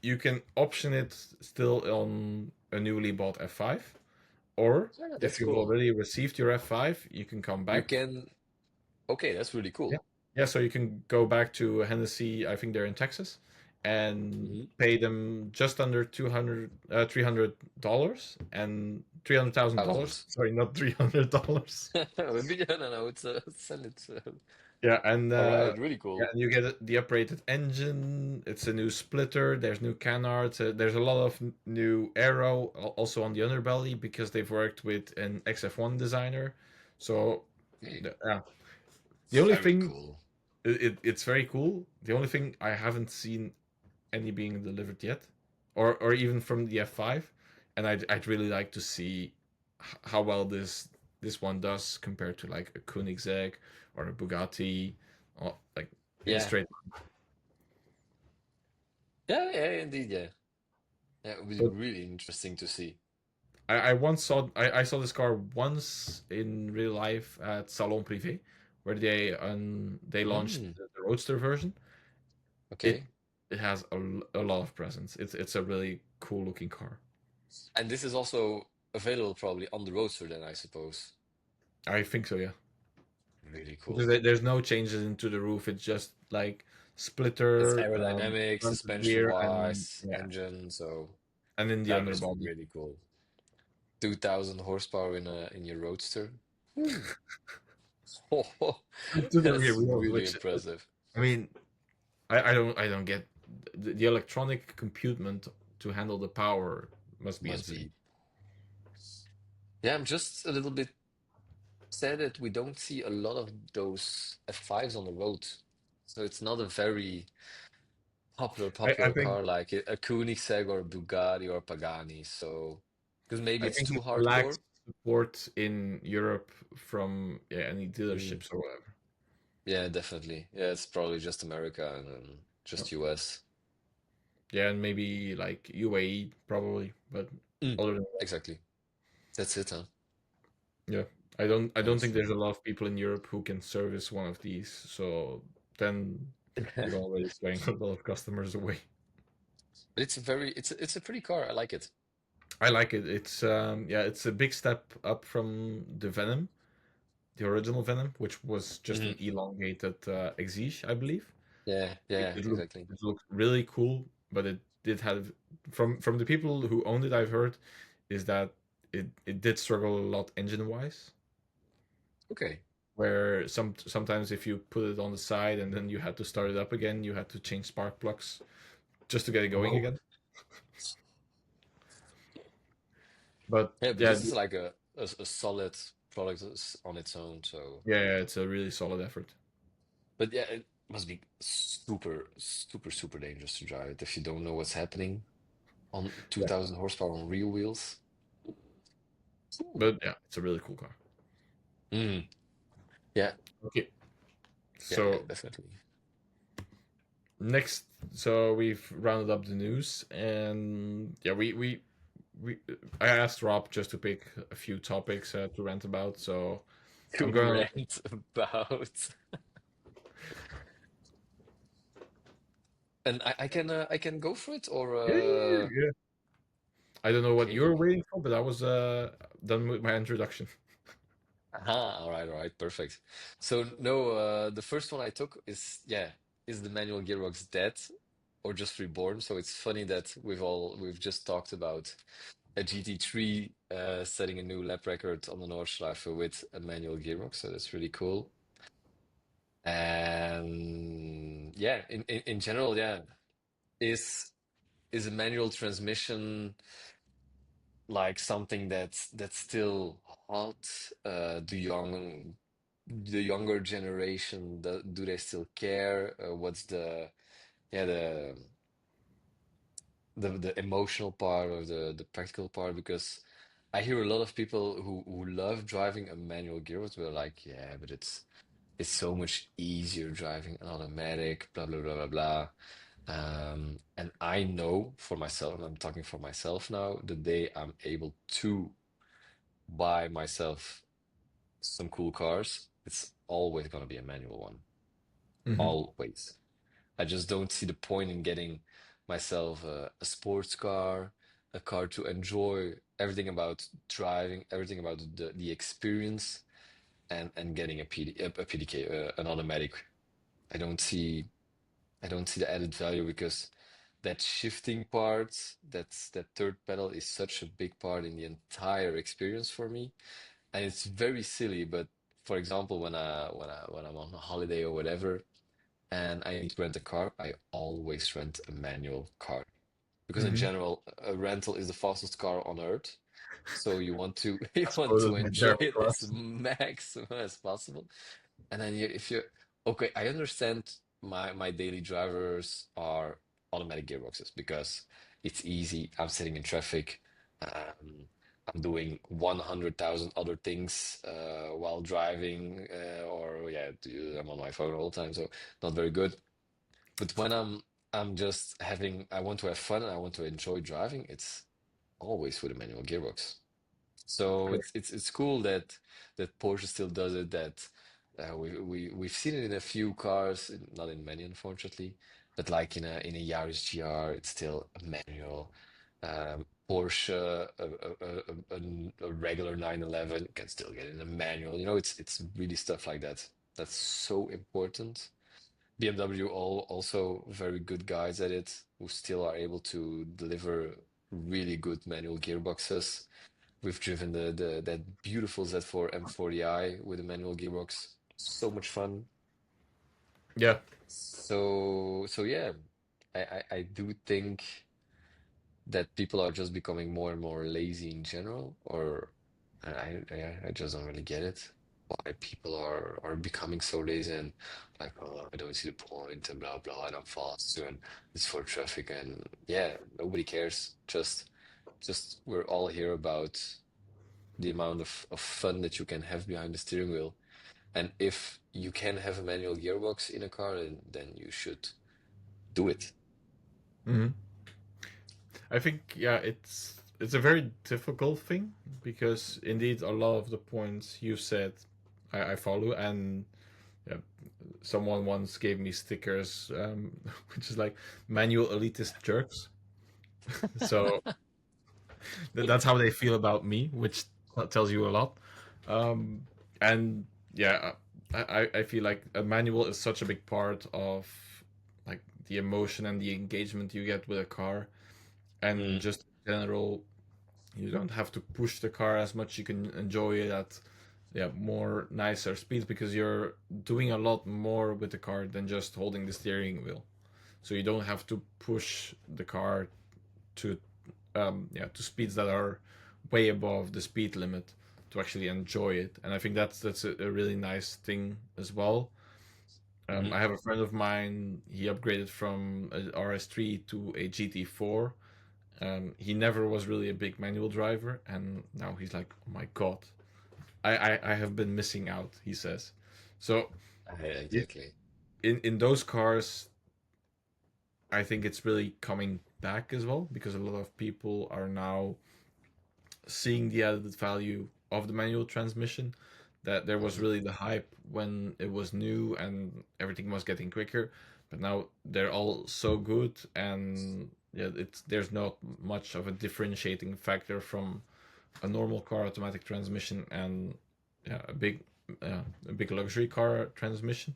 you can option it still on a newly bought F5, or Yeah, if that's you've cool. already received your F5, you can come You back. can, okay, that's really Yeah, cool. Yeah, so you can go back to Hennessy, I think they're in Texas, and Hmm. pay them just under $300 and $300,000. Thousands. Sorry, not $300. Maybe, I don't know. It's sell it. Yeah, and All right, really yeah, cool. and you get the upgraded engine. It's a new splitter. There's new canards. There's a lot of new aero also on the underbelly because they've worked with an XF1 designer. So Okay. yeah, the only Very thing cool. it's very cool. The only thing I haven't seen any being delivered yet, or even from the F5, and I'd really like to see how well this one does compared to like a Koenigsegg or a Bugatti, or like in a Yeah. straight. Yeah, yeah, indeed, yeah. Yeah, it would be But really interesting to see. I once saw I saw this car once in real life at Salon Privé, where they launched Mm, the Roadster version. It okay. it has a lot of presence. It's a really cool looking car. And this is also available probably on the Roadster then, I suppose. I think so, yeah. Really Because cool. there's no changes into the roof. It's just like It's splitter, aerodynamic, front and suspension rear, and wise, yeah, engine, so and in the that is underbody. really cool. 2000 horsepower in your Roadster. Ooh. Oh, To the rear that's wheels, really which impressive. I mean, I don't get the electronic computement to handle the power must be Must insane. be. Yeah, I'm just a little bit sad that we don't see a lot of those F5s on the road. So it's not a very I popular think car like a Koenigsegg or a Bugatti or a Pagani. So because maybe I it's think too it lacks hardcore. support in Europe from any Mm, dealerships or whatever. yeah, definitely. Yeah, it's probably just America and Yeah, just US. yeah, and maybe like UAE probably, but Mm, other than exactly. That's it, huh? yeah, I don't That's think there's a really. lot of people in Europe who can service one of these. So then you're already scaring a lot of customers away. But it's a pretty car. I like it. I like it. It's yeah, it's a big step up from the Venom, the original Venom, which was just Hmm. an elongated Exige, I believe. Yeah, yeah, exactly. It looked really cool, but it did have from the people who owned it, I've heard, is that it did struggle a lot engine wise. Okay. Where sometimes if you put it on the side and then you had to start it up again, you had to change spark plugs just to get it going Oh. again. But Yeah, but yeah, this is like a solid product on its own. So, yeah, it's a really solid effort. but yeah, it must be super, super, super dangerous to drive it if you don't know what's happening on Yeah, 2000 horsepower on real wheels. Ooh. but yeah, it's a really cool car. Mm. Yeah, Okay, yeah, yeah, so definitely. next, so we've rounded up the news, and yeah, we I asked Rob just to pick a few topics to rant about. So To I'm gonna rant about. And I can go for it or yeah, yeah. I don't know what you were okay. waiting for, but I was done with my introduction. Aha, all right, perfect. So no, the first one I took is yeah, is the manual gearbox dead or just reborn? So it's funny that we've just talked about a GT3 setting a new lap record on the Nordschleife with a manual gearbox. So that's really cool. And yeah, in general, yeah, is is a manual transmission like something that's still hot? The younger generation, do they still care? What's the yeah the emotional part or the practical part? Because I hear a lot of people who love driving a manual gearbox, but are like, yeah, but it's so much easier driving an automatic, blah blah blah blah blah. And I know for myself, and I'm talking for myself now, the day I'm able to buy myself some cool cars, it's always gonna be a manual one. Hmm. Always. I just don't see the point in getting myself a sports car, a car to enjoy everything about driving, everything about the experience, and getting a PDK, an automatic. I don't see I don't see the added value because that shifting part, that third pedal is such a big part in the entire experience for me. And it's very silly, but for example, when I'm on a holiday or whatever, and I need to rent a car, I always rent a manual car because in Hmm. general, a rental is the fastest car on earth. So you want to you I want suppose to it's been enjoy terrible it for as us. maximum as possible. And then if you're okay, I understand my daily drivers are automatic gearboxes because it's easy. I'm sitting in traffic. Um, I'm doing 100,000 other things while driving, or yeah, I'm on my phone all the time, so not very good. But when I'm just having, I want to have fun and I want to enjoy driving, it's always with a manual gearbox. So Okay. it's cool that Porsche still does it. That we've seen it in a few cars, not in many, unfortunately. But like in a Yaris GR, it's still a manual. Porsche, a regular 911 can still get in a manual. It's really stuff like that. That's so important. BMW all also very good guys at it, who still are able to deliver really good manual gearboxes. We've driven the that beautiful Z4 M40i with a manual gearbox. So much fun. Yeah. So yeah, I do think that people are just becoming more and more lazy in general, or I just don't really get it. Why people are becoming so lazy and like, oh, I don't see the point and blah blah, and I'm faster and it's for traffic and yeah, nobody cares. Just we're all here about the amount of fun that you can have behind the steering wheel. And if you can have a manual gearbox in a car, then you should do it. Hmm. I think yeah, it's a very difficult thing because indeed a lot of the points you said I follow, and yeah, someone once gave me stickers, which is like manual elitist jerks. So that's how they feel about me, which tells you a lot. Um, and yeah, I feel like a manual is such a big part of like the emotion and the engagement you get with a car, and Mm, just in general, you don't have to push the car as much. You can enjoy it at yeah more nicer speeds because you're doing a lot more with the car than just holding the steering wheel. So you don't have to push the car to yeah to speeds that are way above the speed limit to actually enjoy it. And I think that's a really nice thing as well. mhm. I have a friend of mine. He upgraded from a RS3 to a GT4. He never was really a big manual driver, and now he's like, "Oh my god, I have been missing out." He says. So it, Exactly. in those cars, I think it's really coming back as well because a lot of people are now seeing the added value of the manual transmission. That there was Mhm. really the hype when it was new and everything was getting quicker, but now they're all so good, and yeah, it's there's not much of a differentiating factor from a normal car automatic transmission and yeah, a big luxury car transmission.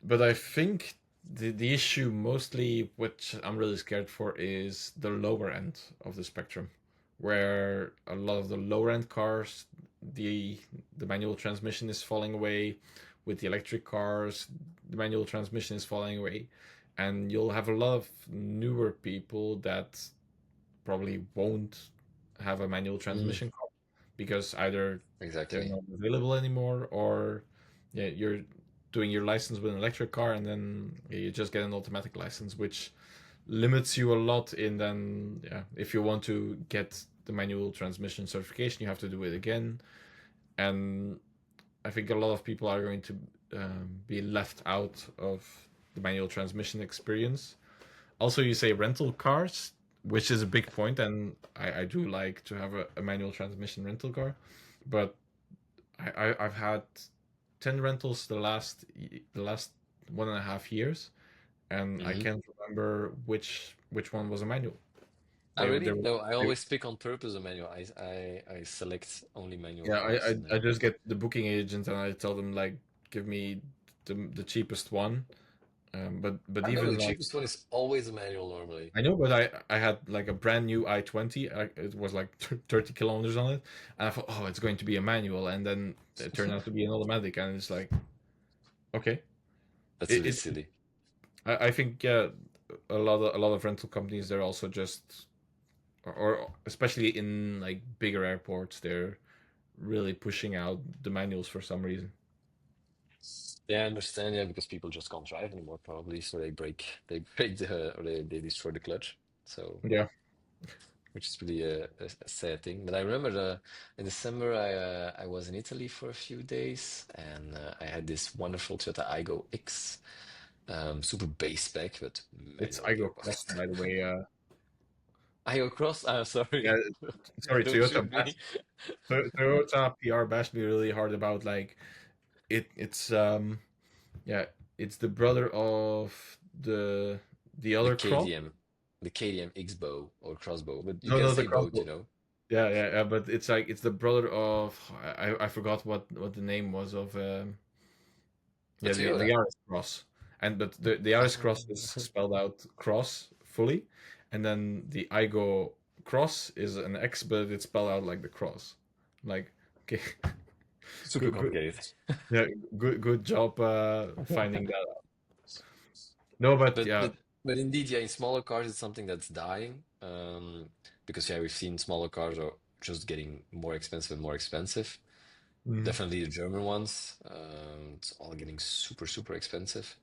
But I think the issue mostly, which I'm really scared for, is the lower end of the spectrum, where a lot of the lower end cars, the the manual transmission is falling away. With the electric cars, the manual transmission is falling away, and you'll have a lot of newer people that probably won't have a manual Mm, transmission car because either they're exactly. not available anymore or yeah, you're doing your license with an electric car and then you just get an automatic license, which limits you a lot in then yeah, if you want to get the manual transmission certification, you have to do it again. And I think a lot of people are going to be left out of the manual transmission experience. Also, you say rental cars, which is a big point, and I do like to have a manual transmission rental car, but I've had 10 rentals the last 1.5 years, and I Hmm. can't remember which one was a manual. I They really were, no. I they, always pick on purpose a manual. I select only manual yeah, cars, and I then just get the booking agent and I tell them like give me the cheapest one. But I know the even like cheapest one is always a manual normally. I know, but I had like a brand new i20. It was like 30 kilometers on it, and I thought, oh, it's going to be a manual, and then it turned out to be an automatic, and it's like, okay, That's it, really it silly. I think a lot of rental companies, they're also just, or especially in like bigger airports, they're really pushing out the manuals for some reason. Yeah, I understand. Yeah, because people just can't drive anymore, probably. So they break or they destroy the clutch. So, Yeah, which is really a sad thing. But I remember in December, I was in Italy for a few days, and I had this wonderful Toyota Aygo X, super base spec, but it's manual Igo Cross, gearbox. by the way. Aygo Cross. I'm sorry, Yeah, sorry, don't Toyota shoot me. bashed, Toyota PR bashed me really hard about like it's yeah, it's the brother of the The other Cross. KDM, the KDM X Bow or crossbow, but you No, can no, the say both, Crossbow. you know. Yeah, but it's like it's the brother of, I forgot what the name was of, The yeah, the Toyota. Yaris Cross. And but the Yaris Cross is spelled out Cross fully, and then the Igo Cross is an X, but it's spelled out like the Cross. Like, okay, Super good, complicated. yeah, good job finding that out. No, but But yeah. but but indeed, yeah, in smaller cars, it's something that's dying. Because yeah, we've seen smaller cars are just getting more expensive and more expensive. Mhm. Definitely the German ones. It's all getting super, super expensive.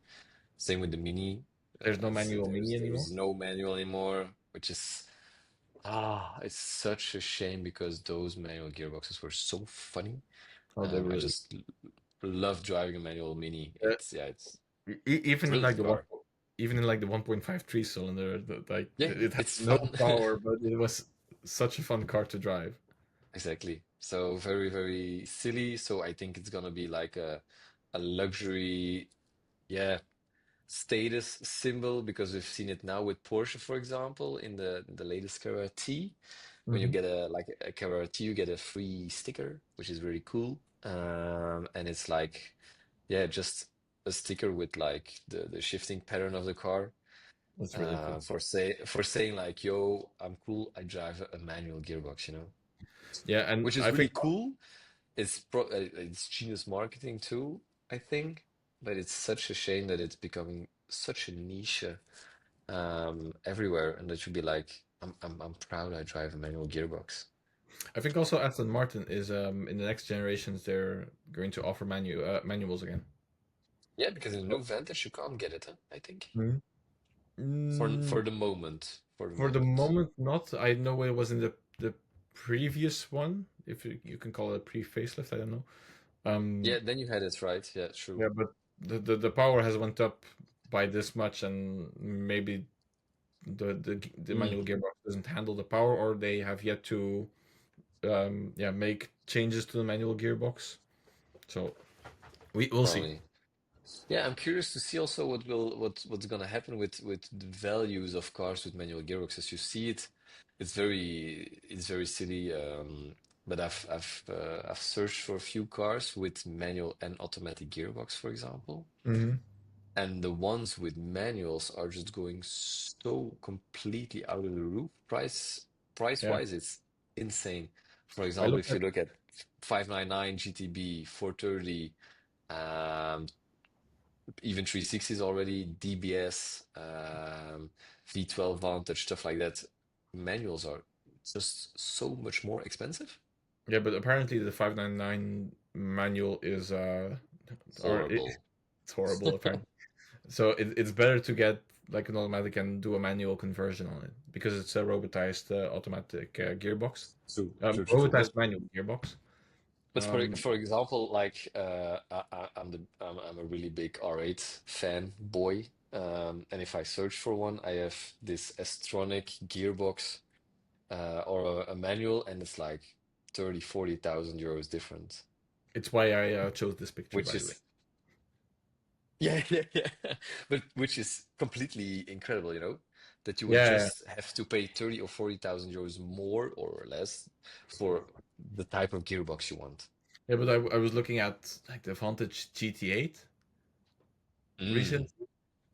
Same with the Mini. There's no manual Mini anymore. There's no manual anymore, which is it's such a shame because those manual gearboxes were so funny. Oh, they I really. just love driving a manual Mini. Uh, It's Even in like brilliant the one, car. even in like the 1.53 cylinder, like Yeah, it had it's no fun. power, but it was such a fun car to drive. Exactly. So very, very silly. So I think it's gonna be like a luxury, yeah, status symbol because we've seen it now with Porsche, for example, in the latest Carrera T. When you Hmm. get a Carrera T, you get a free sticker, which is really cool. And it's like, yeah, just a sticker with like the shifting pattern of the car. That's really cool. For saying like, yo, I'm cool. I drive a manual gearbox, you know, Yeah, and which is I think really cool. It's genius marketing too, I think, but it's such a shame that it's becoming such a niche everywhere, and that should be like, I'm proud I drive a manual gearbox. also Aston Martin is in the next generations they're going to offer manuals again. Yeah, because in the So, new Vantage you can't get it, huh? I think mhm. for Mm, the moment, for the for the moment. moment, not. I know it was in the previous one, if you can call it a pre-facelift. I don't know. Yeah, then you had it right. Yeah, true. Yeah, but the power has went up by this much, and maybe the Mm, manual gearbox doesn't handle the power, or they have yet to yeah, make changes to the manual gearbox. So we'll see. probably. Yeah, I'm curious to see also what's gonna happen with the values of cars with manual gearboxes. You see it, it's very silly. But I've searched for a few cars with manual and automatic gearbox, for example, Hmm. and the ones with manuals are just going so completely out of the roof. Price Yeah, wise, it's insane. For I example, looked if you at. look at 599 GTB, 430. Um, even 360s already, DBS, V12 Vantage, stuff like that. Manuals are just so much more expensive. Yeah, but apparently the 599 manual is Horrible. it's horrible apparently. So it's better to get like an automatic and do a manual conversion on it because it's a robotized automatic gearbox, True, true, true, true. robotized manual gearbox. But Um, for example, like I'm a really big R8 fan boy, and if I search for one, I have this S-tronic gearbox or a manual, and it's like 30, 40,000 euros different, it's why I chose this picture, which by the way. is yeah, yeah, yeah. But which is completely incredible, you know, that you would Yeah, just have to pay 30 or 40,000 euros more or less for the type of gearbox you want. yeah, but I was looking at like the Vantage GT8, Mm. recently,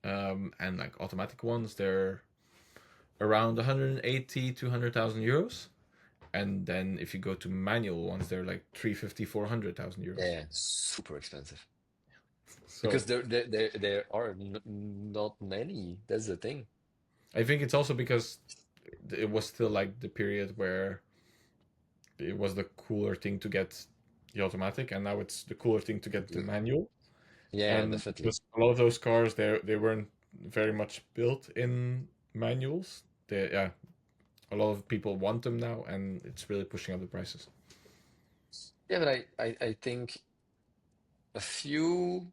and like automatic ones, they're around 180 to 100,000 euros. And then if you go to manual ones, they're like 350, 400,000 euros. Yeah, super expensive. So Because there are n not many. That's the thing. I think it's also because it was still like the period where it was the cooler thing to get the automatic, and now it's the cooler thing to get the L- manual. Yeah, And definitely. because a lot of those cars, they weren't very much built in manuals. Yeah, a lot of people want them now, and it's really pushing up the prices. Yeah, but I think a few.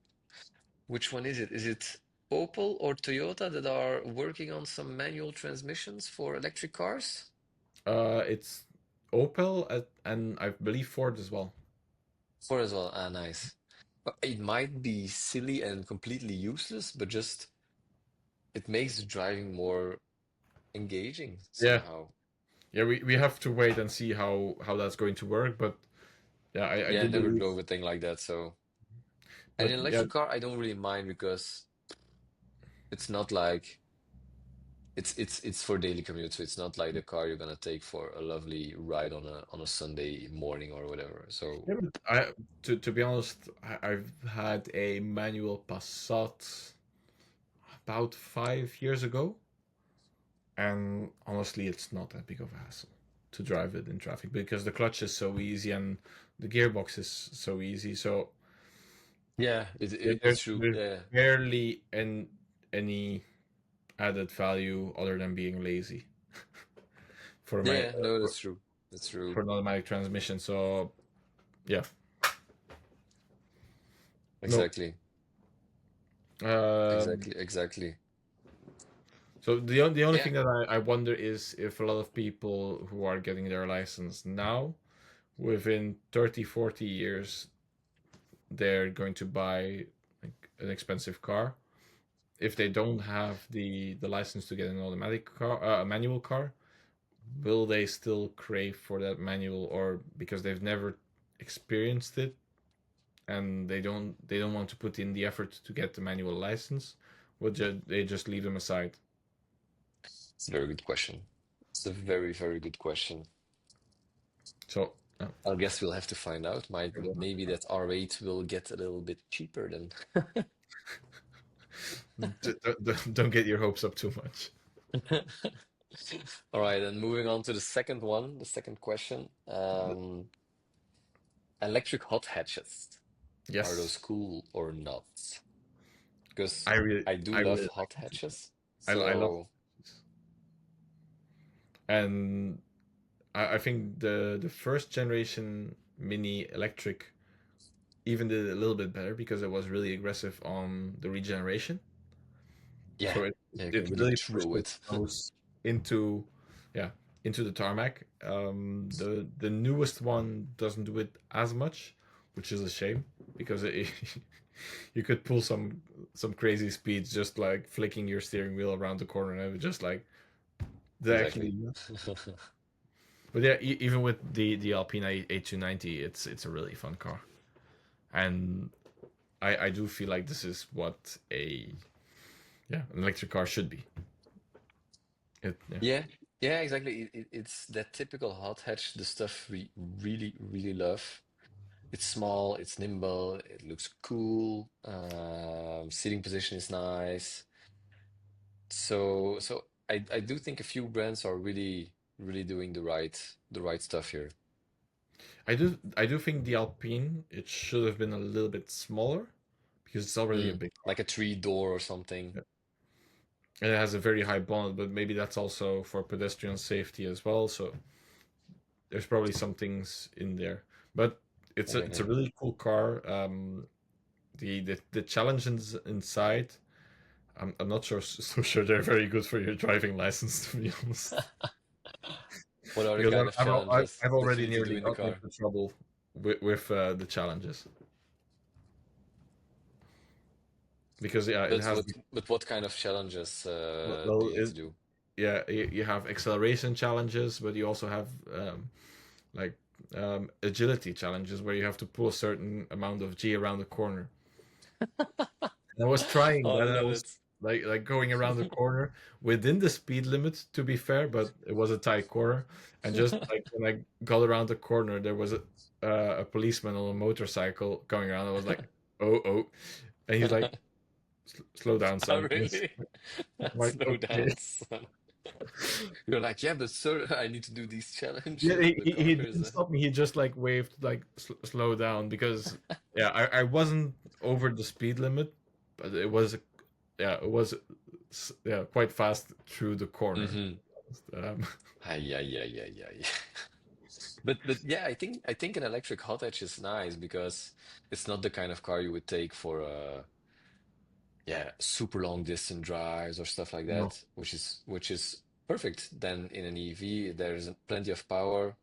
Which one is it? Is it Opel or Toyota that are working on some manual transmissions for electric cars? It's Opel and I believe Ford as well. Ford as well. Ah, nice. But it might be silly and completely useless, but just it makes the driving more engaging Yeah, somehow. yeah. We have to wait and see how that's going to work. But yeah, I Yeah, I do never believe. drove a thing like that, so. And But an yeah, electric car, I don't really mind because it's not like it's for daily commute, so it's not like the car you're gonna take for a lovely ride on a Sunday morning or whatever. So yeah, but to be honest, I've had a manual Passat about 5 years ago, and honestly, it's not that big of a hassle to drive it in traffic because the clutch is so easy and the gearbox is so easy. So yeah, it's true. there's Yeah, barely any added value other than being lazy for my yeah, no, that's true. That's true. for an automatic transmission. So yeah, no. Exactly. Um, Exactly. so the only Yeah, thing that I wonder is if a lot of people who are getting their license now, within 30, 40 years, they're going to buy like an expensive car. If they don't have the license to get an automatic car, a manual car, will they still crave for that manual, or because they've never experienced it and they don't want to put in the effort to get the manual license, would they just leave them aside? it's a very good question. It's a very, very good question. So I guess we'll have to find out. Might maybe that R8 will get a little bit cheaper then. don't get your hopes up too much. All right, and moving on to the second one, the second question. Electric hot hatches. Are those Yes, cool or not? Because I really, I do I love really hot hatches. I love, So and I think the first generation Mini Electric even did it a little bit better because it was really aggressive on the regeneration. yeah, So it yeah, you can it really really pushed throw its it. nose into, yeah, into the tarmac. The newest one doesn't do it as much, which is a shame because you could pull some crazy speeds just like flicking your steering wheel around the corner and it would just like they Exactly. actually. But yeah, even with the Alpina A290, it's a really fun car, and I do feel like this is what a yeah an electric car should be. Yeah. Yeah, yeah, exactly. It's that typical hot hatch, the stuff we really, really love. It's small, it's nimble, it looks cool. Seating position is nice. So I do think a few brands are really, really doing the right stuff here. I do think the Alpine it should have been a little bit smaller because it's already a Mm, big car. like a three door or something. Yeah. And it has a very high bonnet, but maybe that's also for pedestrian safety as well. So there's probably some things in there, but it's a Exactly. really cool car. The challenges inside, I'm not sure so sure they're very good for your driving license to be honest. What are the Because kind of challenges I've that you already need to do nearly in the gotten car? into trouble with the challenges because yeah it But has what but what kind of challenges do well you need to do? yeah you have acceleration challenges, but you also have like agility challenges where you have to pull a certain amount of G around the corner. And I was trying Oh, I that. I love was it. like going around the corner within the speed limit, to be fair, but it was a tight corner. And just like when I got around the corner, there was a policeman on a motorcycle going around. I was like, oh, oh, and he's like, Slow down, Oh, son." really? I'm like, Slow okay. down, son. You're like, yeah, but sir, I need to do these Yeah, challenges. he, The he car he is didn't stop me. He just like waved like slow down because yeah, I wasn't over the speed limit, but it was yeah, it was yeah, quite fast through the corner. mm-hmm. Um, Ay, ay, ay, ay, ay. But yeah, I think an electric hot hatch is nice because it's not the kind of car you would take for yeah, super long distance drives or stuff like no. that, which is perfect. Then in an EV, there's plenty of power,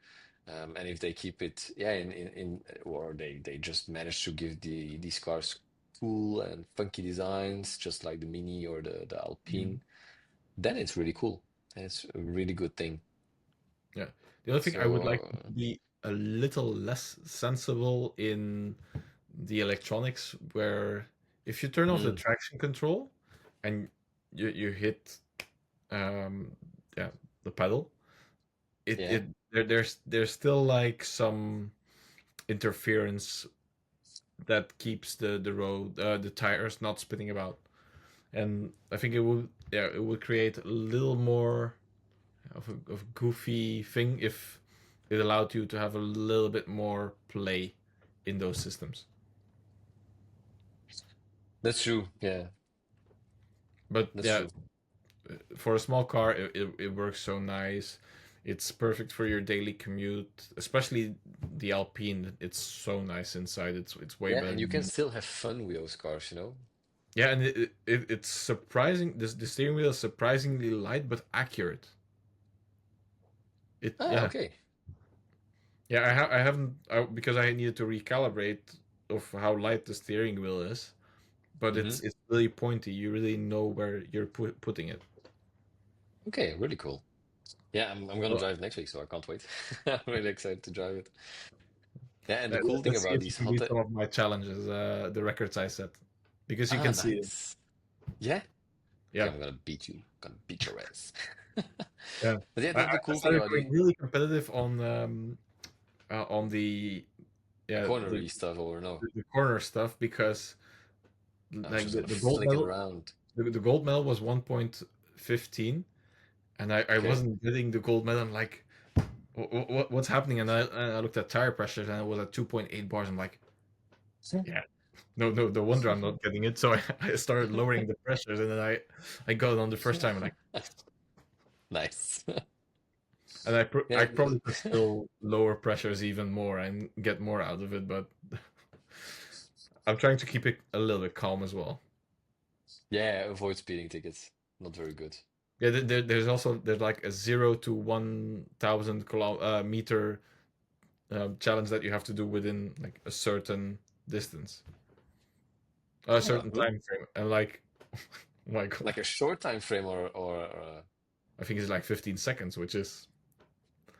and if they keep it, yeah, in or they just manage to give these cars cool and funky designs, just like the Mini or the Alpine, then it's really cool. And it's a really good thing. Yeah. The other thing I would So, like to be a little less sensible in the electronics, where if you turn off the mm, traction control and you hit um yeah the pedal, yeah, it there's still like some interference that keeps the road the tires not spinning about, and I think it would create a little more of a goofy thing if it allowed you to have a little bit more play in those systems. that's true. Yeah, But that's yeah, true. for a small car, it works so nice. It's perfect for your daily commute, especially the Alpine. It's so nice inside. It's way Yeah, better and you can than still have fun with those cars, you know? yeah, and it's surprising. The steering wheel is surprisingly light but accurate. It Ah, yeah okay. yeah. I haven't because I needed to recalibrate of how light the steering wheel is, but hmm it's really pointy. You really know where you're putting it. Okay, really cool. Yeah, I'm gonna So drive next week, so I can't wait. I'm really excited to drive it. Yeah, and the cool thing let's see about if you these can hot. beat some of my challenges, the records I set, because you Ah, can see it. nice. Yeah. Okay, Yeah, I'm gonna beat you. Gonna beat your ass. yeah. But yeah, I the cool thing started about going the really competitive on the yeah cornery stuff, or no? the corner stuff because I was like just gonna the gold flick it medal around. the gold medal was 1.15, and I Okay. wasn't getting the gold medal. I'm like, what's happening? And I looked at tire pressures and it was at 2.8 bars. I'm like, yeah, no, no wonder I'm not getting it. So I started lowering the pressures, and then I got it on the first time. Like, Nice. and I Yeah, probably could still lower pressures even more and get more out of it, but I'm trying to keep it a little bit calm as well. yeah. Avoid speeding tickets. Not very good. Yeah, there's like a 0 to 1,000 meter challenge that you have to do within like a certain distance, a Oh, certain really? time frame, and like, oh my god, Like a short time frame, or I think it's like 15 seconds, which is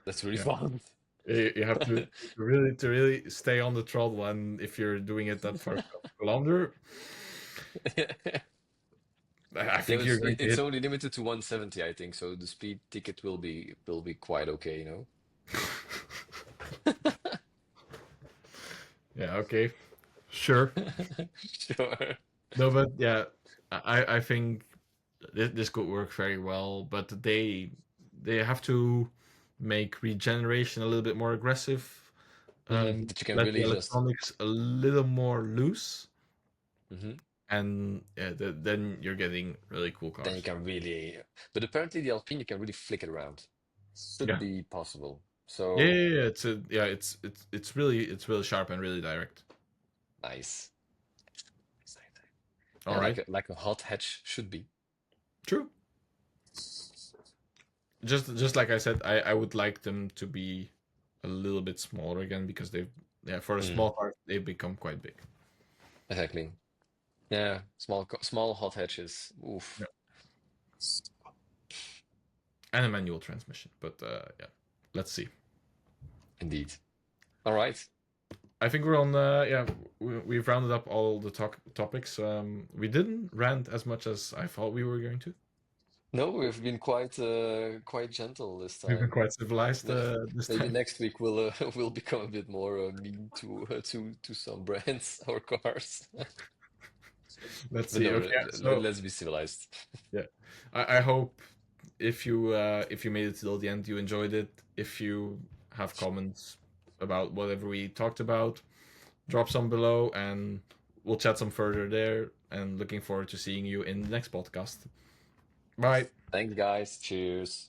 that's really yeah. fun. You have to really stay on the throttle, and if you're doing it that far kilometer, I Yeah, think but you're going to it's hit. only limited to 170, I think. So the speed ticket will be quite okay, you know. Yeah, okay, sure. Sure. No, but yeah, I think this could work very well, but they have to make regeneration a little bit more aggressive. That you can Let the really just. electronics a little more loose, hmm and yeah, then you're getting really cool Then you cars. can really. But apparently the Alpine you can really flick it around. Should Yeah. be possible. Yeah, So yeah, yeah. It's really sharp and really direct. nice. All Yeah, right, like a hot hatch should be. true. Just like I said, I would like them to be a little bit smaller again because they've yeah for a Mm, small car they've become quite big. exactly. Yeah, small hot hatches. Yeah, Oof. and a manual transmission. But yeah, let's see. Indeed. All right. I think we're on. Yeah, we've rounded up all the topics. We didn't rant as much as I thought we were going to. No, we've been quite gentle this We've been time. quite civilized May- this Maybe time. next week we'll we'll become a bit more mean to some brands or cars. Let's But see. no, Okay, so let's be civilized. yeah, I hope if you made it till the end, you enjoyed it. If you have comments about whatever we talked about, drop some below, and we'll chat some further there. And looking forward to seeing you in the next podcast. Bye. Thanks, guys. Cheers.